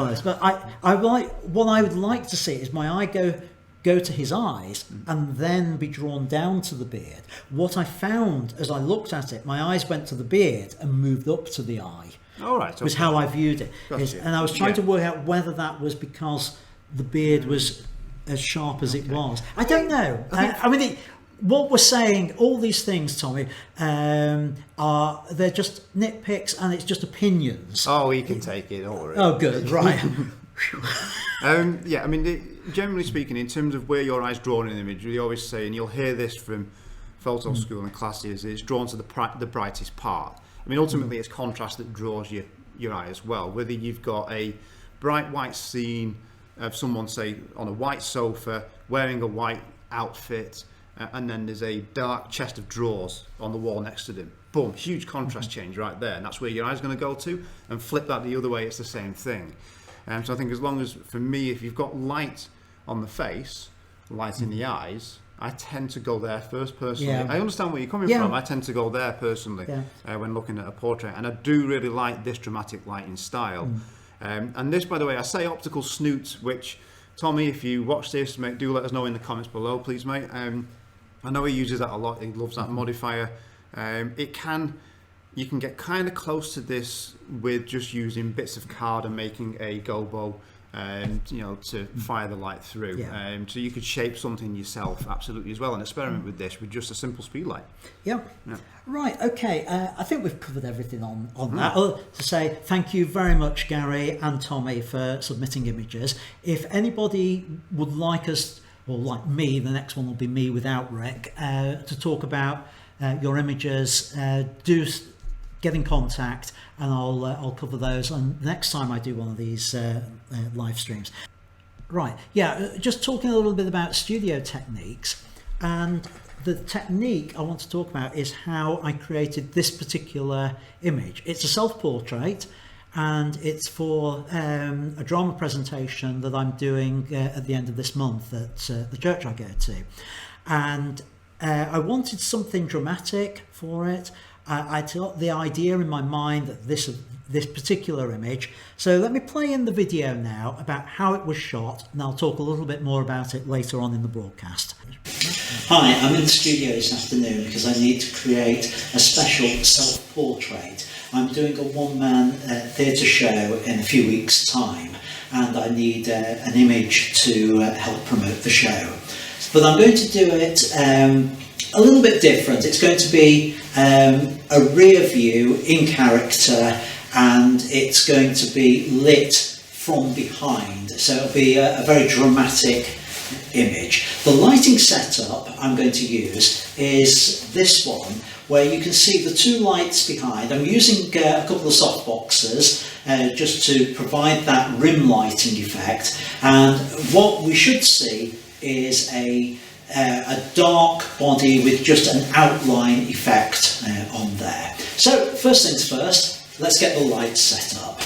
this. But I like what I would like to see is my eye go to his eyes and then be drawn down to the beard. What I found as I looked at it, my eyes went to the beard and moved up to the eye. All right. Okay. Was how I viewed it. Gotcha. And I was trying to work out whether that was because the beard was as sharp as it was. I don't know. I mean, what we're saying, all these things, Tommy, they're just nitpicks and it's just opinions. Oh, you can take it, don't worry. Oh, good, right. Yeah, I mean, generally speaking, in terms of where your eye's drawn in an image, we always say, and you'll hear this from photo school and classes, it's drawn to the brightest part. I mean, ultimately, it's contrast that draws your eye as well. Whether you've got a bright white scene of someone, say, on a white sofa, wearing a white outfit, and then there's a dark chest of drawers on the wall next to them. Boom, huge contrast change right there, and that's where your eye's going to go to. And flip that the other way, it's the same thing. So I think as long as, for me, if you've got light on the face, light in the eyes, I tend to go there first personally. Yeah. I understand where you're coming from. I tend to go there personally when looking at a portrait, and I do really like this dramatic lighting style. And this, by the way, I say optical snoot, which, Tommy, if you watch this, mate, do let us know in the comments below, please, mate. I know he uses that a lot. He loves that modifier. You can get kind of close to this with just using bits of card and making a gobo, to fire the light through. So you could shape something yourself, absolutely, as well, and experiment with this with just a simple speed light. Yeah. Right, okay, I think we've covered everything on that. To say thank you very much, Gary and Tommy, for submitting images. If anybody would like us, or like me, the next one will be me without Rick, to talk about your images, do get in contact, and I'll cover those on next time I do one of these live streams. Right, yeah, just talking a little bit about studio techniques, and the technique I want to talk about is how I created this particular image. It's a self-portrait, and it's for a drama presentation that I'm doing at the end of this month at the church I go to. And I wanted something dramatic for it. I got the idea in my mind that this particular image. So let me play in the video now about how it was shot, and I'll talk a little bit more about it later on in the broadcast. Hi, I'm in the studio this afternoon because I need to create a special self-portrait. I'm doing a one-man theatre show in a few weeks' time, and I need an image to help promote the show. But I'm going to do it a little bit different. It's going to be a rear view in character, and it's going to be lit from behind. So it'll be a very dramatic image. The lighting setup I'm going to use is this one, where you can see the two lights behind. I'm using a couple of soft boxes just to provide that rim lighting effect, and what we should see is a dark body with just an outline effect on there. So first things first, let's get the lights set up.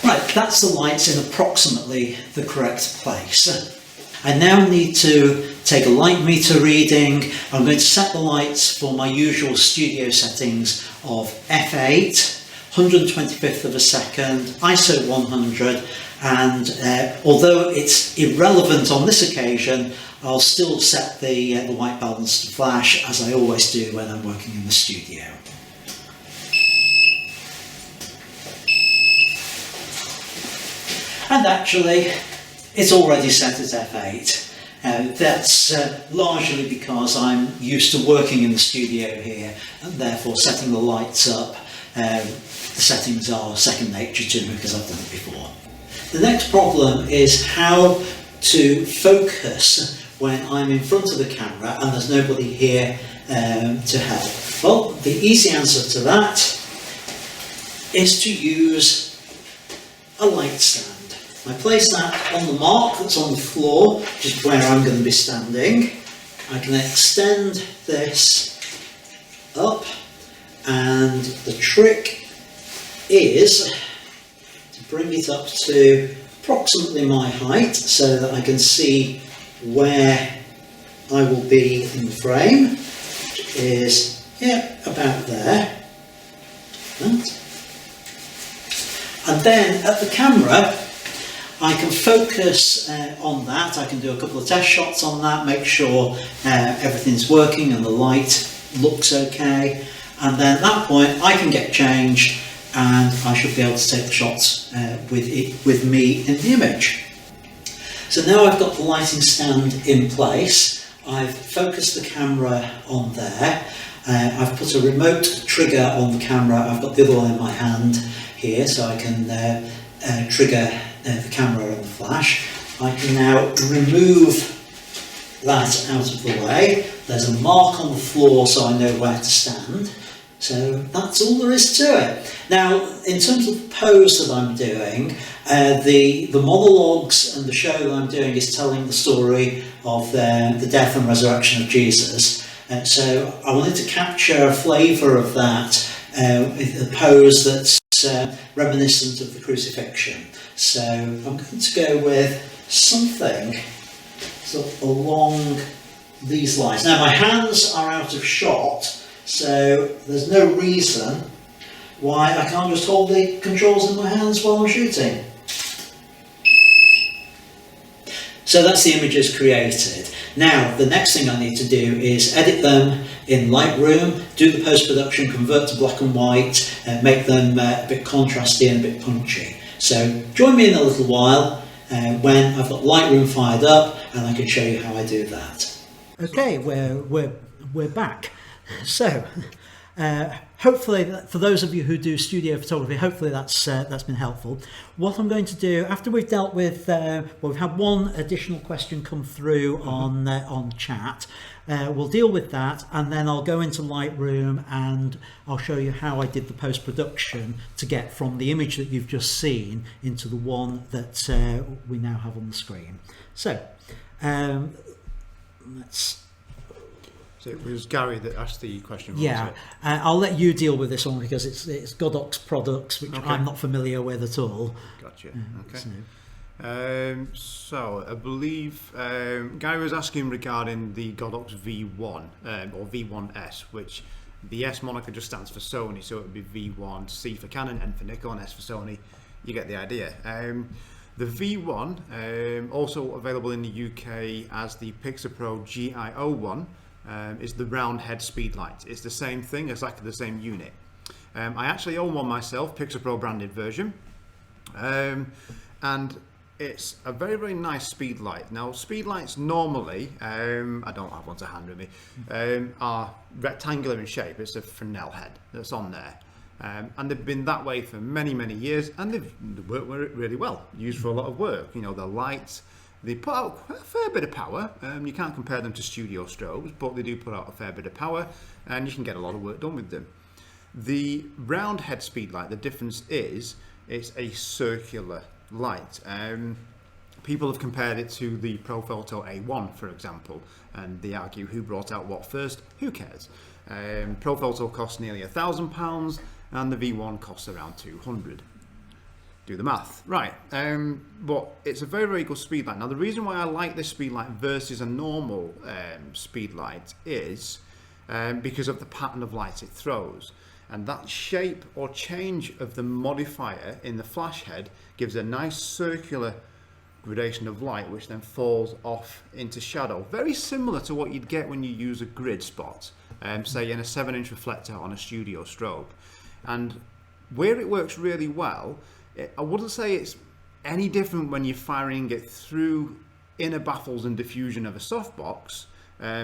Right, that's the lights in approximately the correct place. I now need to take a light meter reading. I'm going to set the lights for my usual studio settings of f8, 125th of a second, ISO 100, and although it's irrelevant on this occasion, I'll still set the white balance to flash, as I always do when I'm working in the studio. And actually, it's already set at f8. That's largely because I'm used to working in the studio here, and therefore setting the lights up, the settings are second nature to me because I've done it before. The next problem is how to focus when I'm in front of the camera and there's nobody here to help. Well, the easy answer to that is to use a light stand. I place that on the mark that's on the floor, which is where I'm going to be standing. I can extend this up, and the trick is to bring it up to approximately my height so that I can see where I will be in the frame, which is about there. And then at the camera, I can focus on that. I can do a couple of test shots on that, make sure everything's working and the light looks okay, and then at that point I can get changed and I should be able to take the shots with me in the image. So now I've got the lighting stand in place, I've focused the camera on there, I've put a remote trigger on the camera, I've got the other one in my hand here so I can trigger the camera and the flash. I can now remove that out of the way. There's a mark on the floor so I know where to stand. So that's all there is to it. Now, in terms of the pose that I'm doing, the monologues and the show that I'm doing is telling the story of the death and resurrection of Jesus. So I wanted to capture a flavour of that, a pose that's reminiscent of the crucifixion. So I'm going to go with something sort of along these lines. Now my hands are out of shot, so there's no reason why I can't just hold the controls in my hands while I'm shooting. So that's the images created. Now the next thing I need to do is edit them in Lightroom, do the post-production, convert to black and white, make them a bit contrasty and a bit punchy. So join me in a little while when I've got Lightroom fired up and I can show you how I do that. Okay, we're back. So hopefully, for those of you who do studio photography, hopefully that's been helpful. What I'm going to do after we've dealt with, well, we've had one additional question come through on chat. We'll deal with that, and then I'll go into Lightroom and I'll show you how I did the post-production to get from the image that you've just seen into the one that we now have on the screen. So let's. So it was Gary that asked the question. Yeah, I'll let you deal with this one because it's Godox products, which okay. I'm not familiar with at all. Gotcha. Okay. So I believe Gary was asking regarding the Godox V1 or V1S, which the S moniker just stands for Sony, so it would be V1, C for Canon, N for Nikon, S for Sony. You get the idea. The V1, also available in the UK as the Pixapro GIO1, is the round head speed light. It's the same thing, exactly the same unit. I actually own one myself, Pixapro branded version, and it's a very, very nice speed light. Now, speed lights normally, I don't have one to hand with me, are rectangular in shape. It's a Fresnel head that's on there. And they've been that way for many, many years, and they've worked really well, used for a lot of work. You know, they're light, they put out a fair bit of power. You can't compare them to studio strobes, but they do put out a fair bit of power, and you can get a lot of work done with them. The round head speed light, the difference is it's a circular light. People have compared it to the Profoto A1, for example, and they argue who brought out what first. Who cares? Profoto costs nearly £1,000, and the V1 costs around 200. Do the math. Right, but it's a very, very good speed light. Now, the reason why I like this speed light versus a normal speed light is because of the pattern of light it throws. And that shape or change of the modifier in the flash head gives a nice circular gradation of light, which then falls off into shadow. Very similar to what you'd get when you use a grid spot, say in a 7-inch reflector on a studio strobe. And where it works really well, I wouldn't say it's any different when you're firing it through inner baffles and diffusion of a softbox,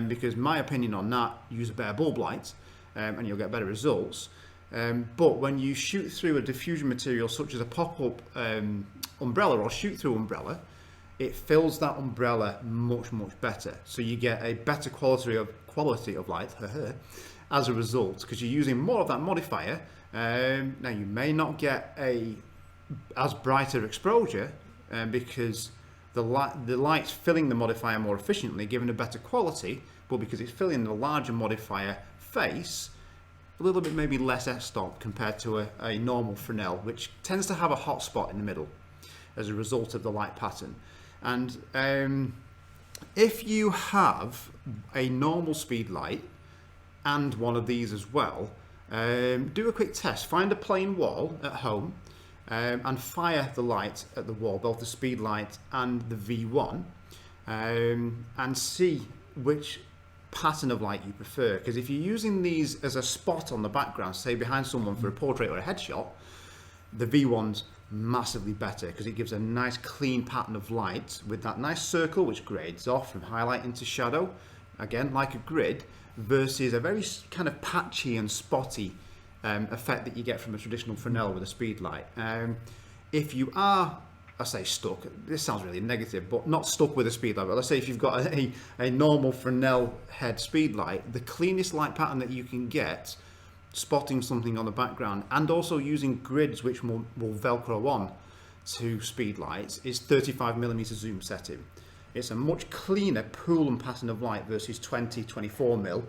because my opinion on that, use a bare bulb light and you'll get better results. But when you shoot through a diffusion material such as a pop-up umbrella or shoot-through umbrella, it fills that umbrella much, much better. So you get a better quality of light as a result, because you're using more of that modifier. Now you may not get as brighter exposure because the light's filling the modifier more efficiently, giving a better quality, but because it's filling the larger modifier face, a little bit maybe less f-stop compared to a normal Fresnel, which tends to have a hot spot in the middle as a result of the light pattern. And if you have a normal speed light and one of these as well, do a quick test. Find a plain wall at home and fire the light at the wall, both the speed light and the V1, and see which pattern of light you prefer, because if you're using these as a spot on the background, say behind someone for a portrait or a headshot, the V1's massively better because it gives a nice clean pattern of light with that nice circle which grades off from highlight into shadow, again like a grid, versus a very kind of patchy and spotty effect that you get from a traditional Fresnel with a speed light. If you are, I say stuck, this sounds really negative, but not stuck with a speed light, but let's say if you've got a normal Fresnel head speed light, the cleanest light pattern that you can get spotting something on the background and also using grids which will velcro on to speed lights is 35mm zoom setting. It's a much cleaner pool and pattern of light versus 20-24mm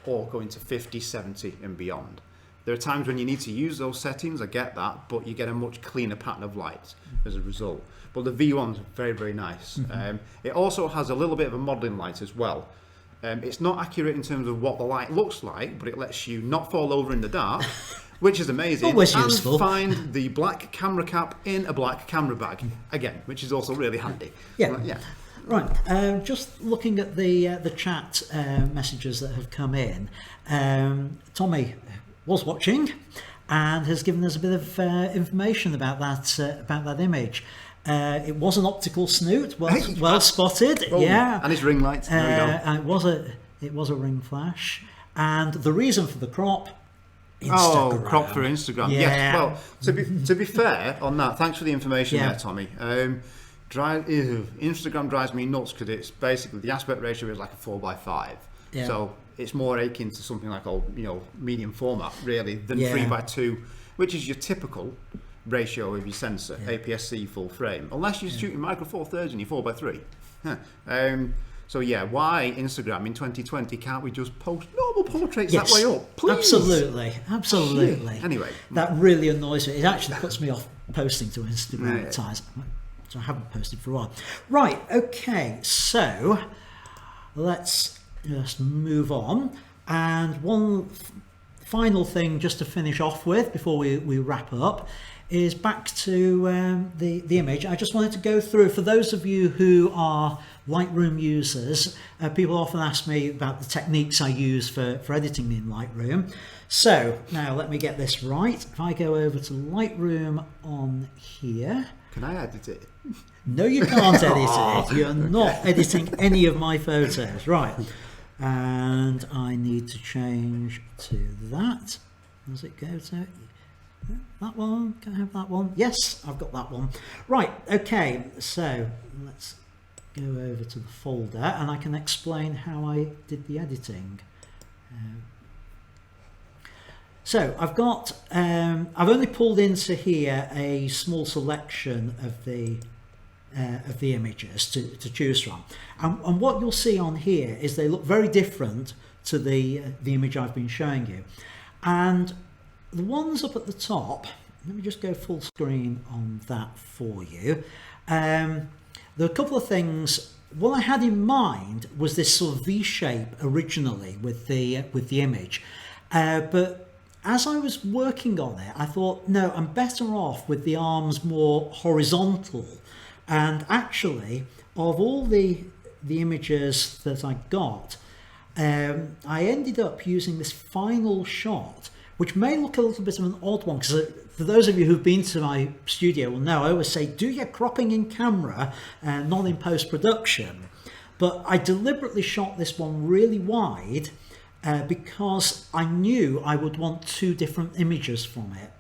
or going to 50, 70 and beyond. There are times when you need to use those settings, I get that, but you get a much cleaner pattern of light as a result. But the V1's very, very nice. It also has a little bit of a modelling light as well. It's not accurate in terms of what the light looks like, but it lets you not fall over in the dark, which is amazing. Always and useful. Find the black camera cap in a black camera bag, again, which is also really handy. Yeah. Right, just looking at the chat messages that have come in, Tommy was watching and has given us a bit of information about that image. It was an optical snoot, well spotted. Oh, yeah, and his ring light. There we go. And it was a ring flash, and the reason for the crop. Instagram. Oh, crop for Instagram. Yeah. Yes. Well, to be fair on that, thanks for the information there, Tommy. Instagram drives me nuts because it's basically the aspect ratio is like a 4:5. Yeah. So it's more akin to something like medium format really than 3:2, which is your typical ratio of your sensor, APS-C full frame, unless you're shooting micro four thirds and you're 4:3. So yeah, why Instagram in 2020 can't we just post normal portraits that way up, please? Absolutely. Anyway, that really annoys me. It actually puts me off posting to Instagram at times. So I haven't posted for a while. Right, okay, so let's just move on. And one final thing just to finish off with before we wrap up is back to the image. I just wanted to go through, for those of you who are Lightroom users, people often ask me about the techniques I use for editing in Lightroom. So now let me get this right. If I go over to Lightroom on here. Can I edit it? No, you can't edit it. You're not editing any of my photos. Right. And I need to change to that. Does it go to that one? Can I have that one? Yes, I've got that one. Right, okay, so let's go over to the folder and I can explain how I did the editing. So I've got, I've only pulled into here a small selection of the images to choose from, and what you'll see on here is they look very different to the image I've been showing you, and the ones up at the top, let me just go full screen on that for you. There are a couple of things. What I had in mind was this sort of V shape originally with the image, but as I was working on it, I thought, no, I'm better off with the arms more horizontal. And actually, of all the images that I got, I ended up using this final shot, which may look a little bit of an odd one, because for those of you who've been to my studio will know, I always say, do your cropping in camera, not in post-production. But I deliberately shot this one really wide, because I knew I would want two different images from it.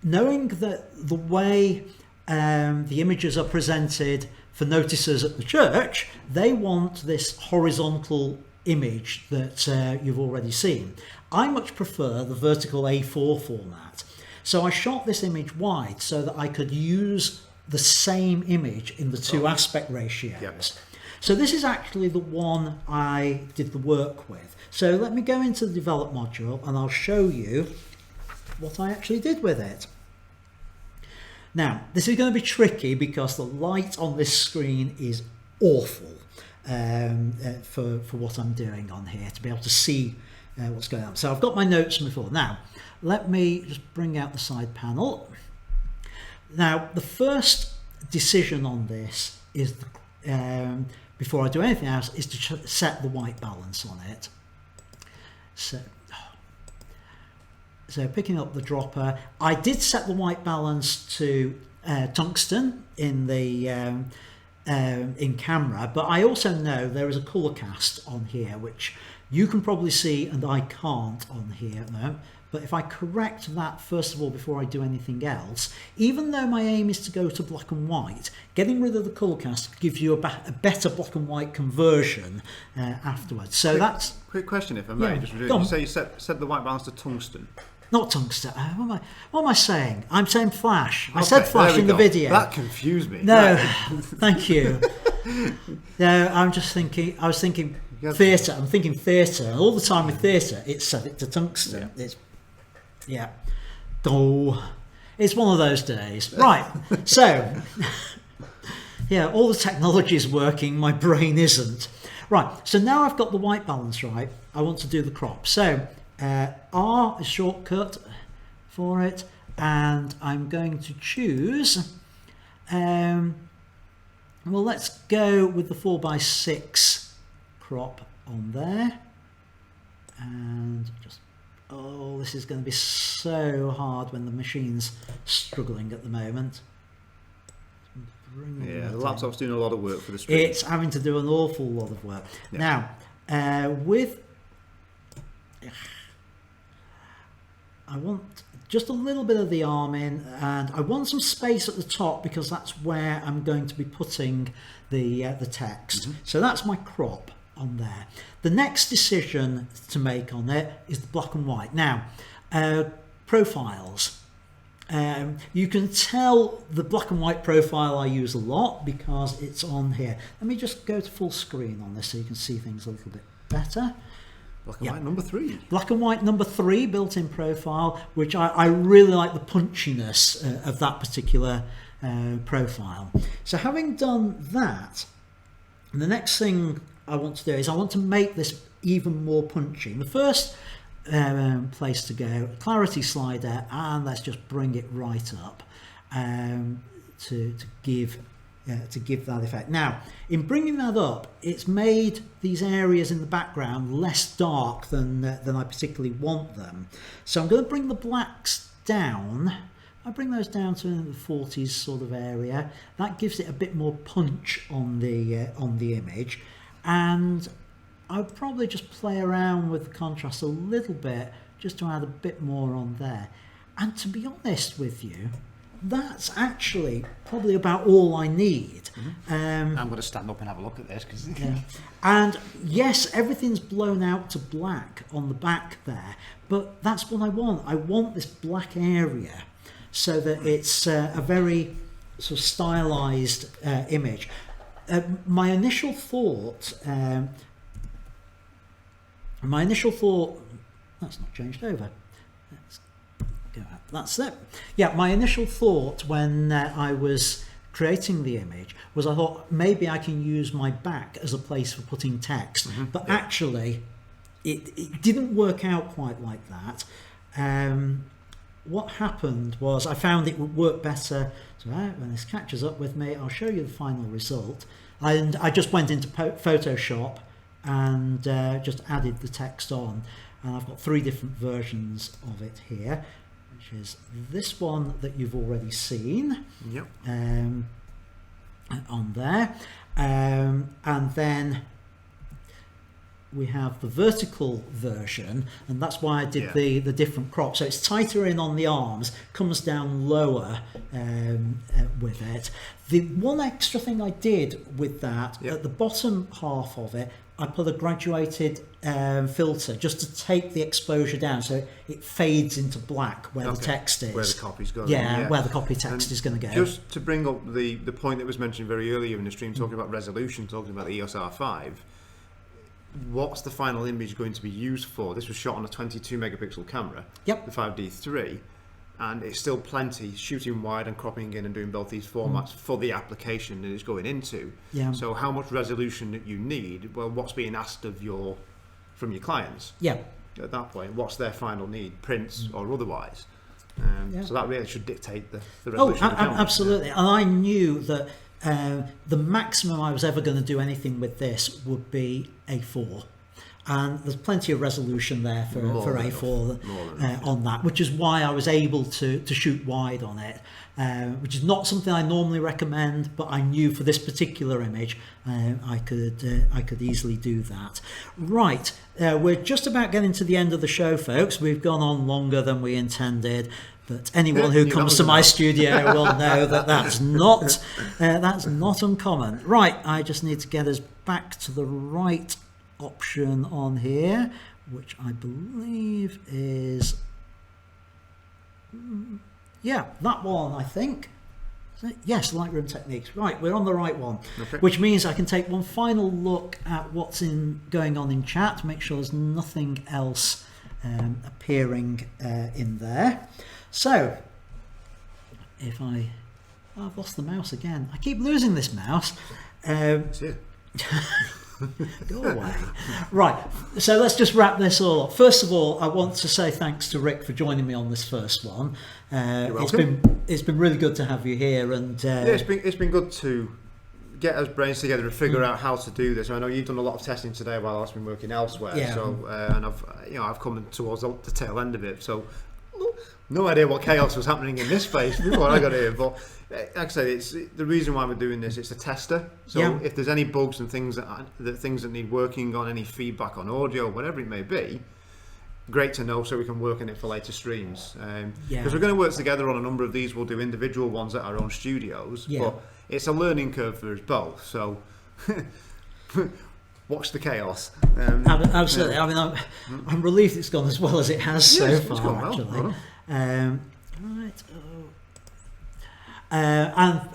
Knowing that the way the images are presented for noticers at the church, they want this horizontal image that you've already seen. I much prefer the vertical A4 format. So I shot this image wide so that I could use the same image in the two aspect ratios. Yep. So this is actually the one I did the work with. So let me go into the develop module and I'll show you what I actually did with it. Now, this is going to be tricky because the light on this screen is awful for what I'm doing on here, to be able to see what's going on. So I've got my notes from before. Now, let me just bring out the side panel. Now, the first decision on this is before I do anything else is to set the white balance on it. So picking up the dropper, I did set the white balance to tungsten in the in camera, but I also know there is a color cast on here which you can probably see and I can't on here at the moment. But if I correct that first of all before I do anything else, even though my aim is to go to black and white, getting rid of the color cast gives you a better black and white conversion afterwards. So that's... Quick question, if I may. Yeah, Just go on. you say you set the white balance to tungsten. Not tungsten. What am I saying? I'm saying flash. I Okay, said flash there we in the go. video. That confused me. No, Right. thank you. No, I'm just thinking. I was thinking theatre. I'm thinking theatre. And all the time with theatre, it's set it to tungsten. Yeah. Oh, it's one of those days. Right. So, yeah, all the technology is working. My brain isn't. Right. So now I've got the white balance right. I want to do the crop. So. R, a shortcut for it, and I'm going to choose well, let's go with the 4:6 crop on there, and just this is going to be so hard when the machine's struggling at the moment. Yeah, the laptop's doing a lot of work for the stream. It's having to do an awful lot of work. Yeah. Now with I want just a little bit of the arm in, and I want some space at the top because that's where I'm going to be putting the text. So that's my crop on there. The next decision to make on it is the black and white. Now, profiles. You can tell the black and white profile I use a lot because it's on here. Let me just go to full screen on this so you can see things a little bit better. Black and white number 3. Black and white number 3 built-in profile, which I really like the punchiness of that particular profile. So having done that, the next thing I want to do is I want to make this even more punchy. The first place to go, clarity slider, and let's just bring it right up to give that effect. Now, in bringing that up, it's made these areas in the background less dark than I particularly want them. So I'm going to bring the blacks down. I bring those down to the 40s sort of area. That gives it a bit more punch on the image, and I'll probably just play around with the contrast a little bit just to add a bit more on there. And to be honest with you, that's actually probably about all I need. I'm going to stand up and have a look at this. Yeah. And yes, everything's blown out to black on the back there, but that's what I want. I want this black area so that it's a very sort of stylized image. My initial thought, that's not changed over. That's it. Yeah, my initial thought when I was creating the image was I thought maybe I can use my back as a place for putting text, but actually it didn't work out quite like that. What happened was I found it would work better. So when this catches up with me, I'll show you the final result. And I just went into Photoshop and just added the text on. And I've got 3 different versions of it here, which is this one that you've already seen. Yep. On there. And then we have the vertical version, and that's why I did the different crop. So it's tighter in on the arms, comes down lower with it. The one extra thing I did with that, at the bottom half of it, I put a graduated filter just to take the exposure down so it fades into black where the text is. Where the copy's going. Yeah, where the copy text is going to go. Just to bring up the point that was mentioned very earlier in the stream, talking about resolution, talking about the EOS R5, what's the final image going to be used for? This was shot on a 22 megapixel camera, the 5D3, and it's still plenty, shooting wide and cropping in and doing both these formats for the application that it's going into. So how much resolution that you need? Well, what's being asked of from your clients? At that point, what's their final need, prints or otherwise? So that really should dictate the resolution of the camera. Absolutely. And I knew that The maximum I was ever going to do anything with this would be A4. And there's plenty of resolution there for A4 on that, which is why I was able to shoot wide on it, which is not something I normally recommend, but I knew for this particular image I could easily do that. Right, we're just about getting to the end of the show, folks. We've gone on longer than we intended. But anyone who comes to my studio will know that that's not uncommon. Right, I just need to get us back to the right option on here, which I believe is that one, I think. Yes, Lightroom Techniques. Right, we're on the right one. Okay. Which means I can take one final look at what's going on in chat to make sure there's nothing else appearing in there. So if I've lost the mouse again. I keep losing this mouse. Go away. Right, so let's just wrap this all up. First of all, I want to say thanks to Rick for joining me on this first one. It's been really good to have you here, and it's been good to get us brains together and figure out how to do this. I know you've done a lot of testing today while I've been working elsewhere. Yeah. So and I've come towards the tail end of it. So no idea what chaos was happening in this space before I got here, but. Like I said, it's the reason why we're doing this. It's a tester, so if there's any bugs and things that need working on, any feedback on audio, whatever it may be, great to know so we can work on it for later streams. Because we're going to work together on a number of these. We'll do individual ones at our own studios, but it's a learning curve for us both. So watch the chaos. Absolutely. I mean, I'm relieved it's gone as well as it has so far. Actually, right. And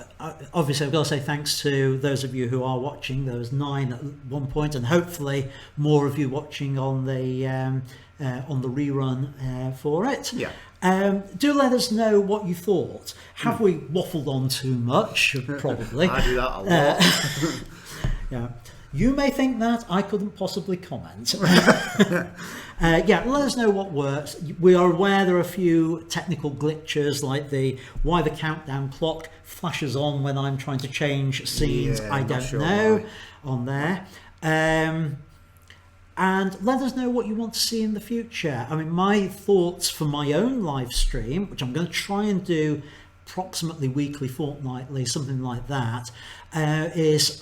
obviously I've got to say thanks to those of you who are watching. There was 9 at one point, and hopefully more of you watching on the rerun for it. Do let us know what you thought. Have we waffled on too much? Probably. I do that a lot. You may think that. I couldn't possibly comment. Let us know what works. We are aware there are a few technical glitches, like why the countdown clock flashes on when I'm trying to change scenes. I don't know on there. And let us know what you want to see in the future. I mean, my thoughts for my own live stream, which I'm going to try and do approximately weekly, fortnightly, something like that, is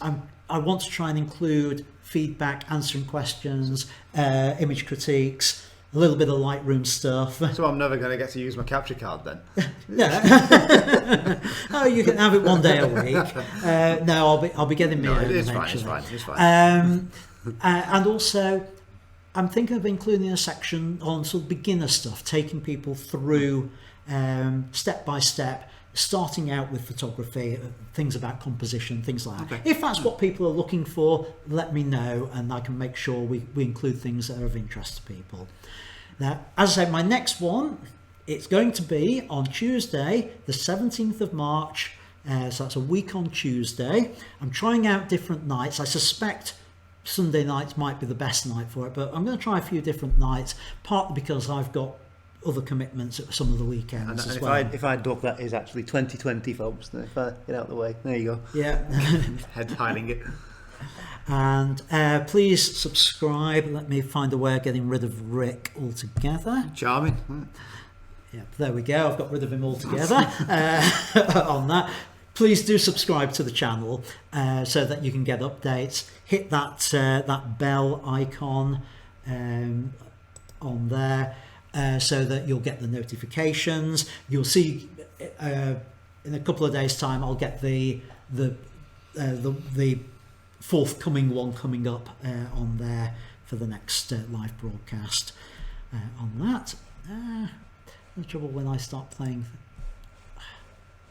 I want to try and include feedback, answering questions, image critiques, a little bit of Lightroom stuff. So I'm never going to get to use my capture card then? Oh, you can have it one day a week. No, I'll be getting my own eventually. It's fine. And also, I'm thinking of including a section on sort of beginner stuff, taking people through step by step, starting out with photography, things about composition, things like that. If that's what people are looking for, let me know, and I can make sure we include things that are of interest to people. Now, as I say, my next one, it's going to be on Tuesday, the 17th of March, so that's a week on Tuesday. I'm trying out different nights. I suspect Sunday nights might be the best night for it, but I'm going to try a few different nights, partly because I've got other commitments at some of the weekends as well. If I duck, that is actually 2020, folks. If I get out of the way, there you go. Yeah. Head hiding it. And please subscribe. Let me find a way of getting rid of Rick altogether. Charming. Yeah, there we go. I've got rid of him altogether on that. Please do subscribe to the channel so that you can get updates. Hit that bell icon on there. So that you'll get the notifications. You'll see in a couple of days' time I'll get the forthcoming one coming up on there for the next live broadcast on that. The trouble when I start playing,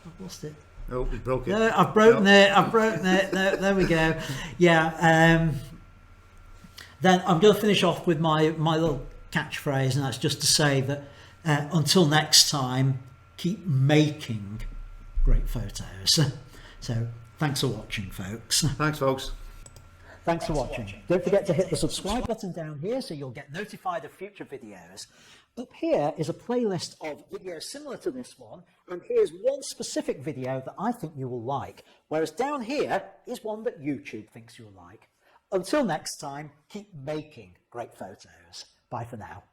I've lost it. Oh, you broke it. No, I've broken it. No, there we go. Yeah. Then I'm going to finish off with my little catchphrase, and that's just to say that until next time, keep making great photos. So thanks for watching, folks. Thanks, folks. Thanks for watching. Don't forget to hit the subscribe button down here so you'll get notified of future videos. Up here is a playlist of videos similar to this one, and here's one specific video that I think you will like, whereas down here is one that YouTube thinks you'll like. Until next time, keep making great photos. Bye for now.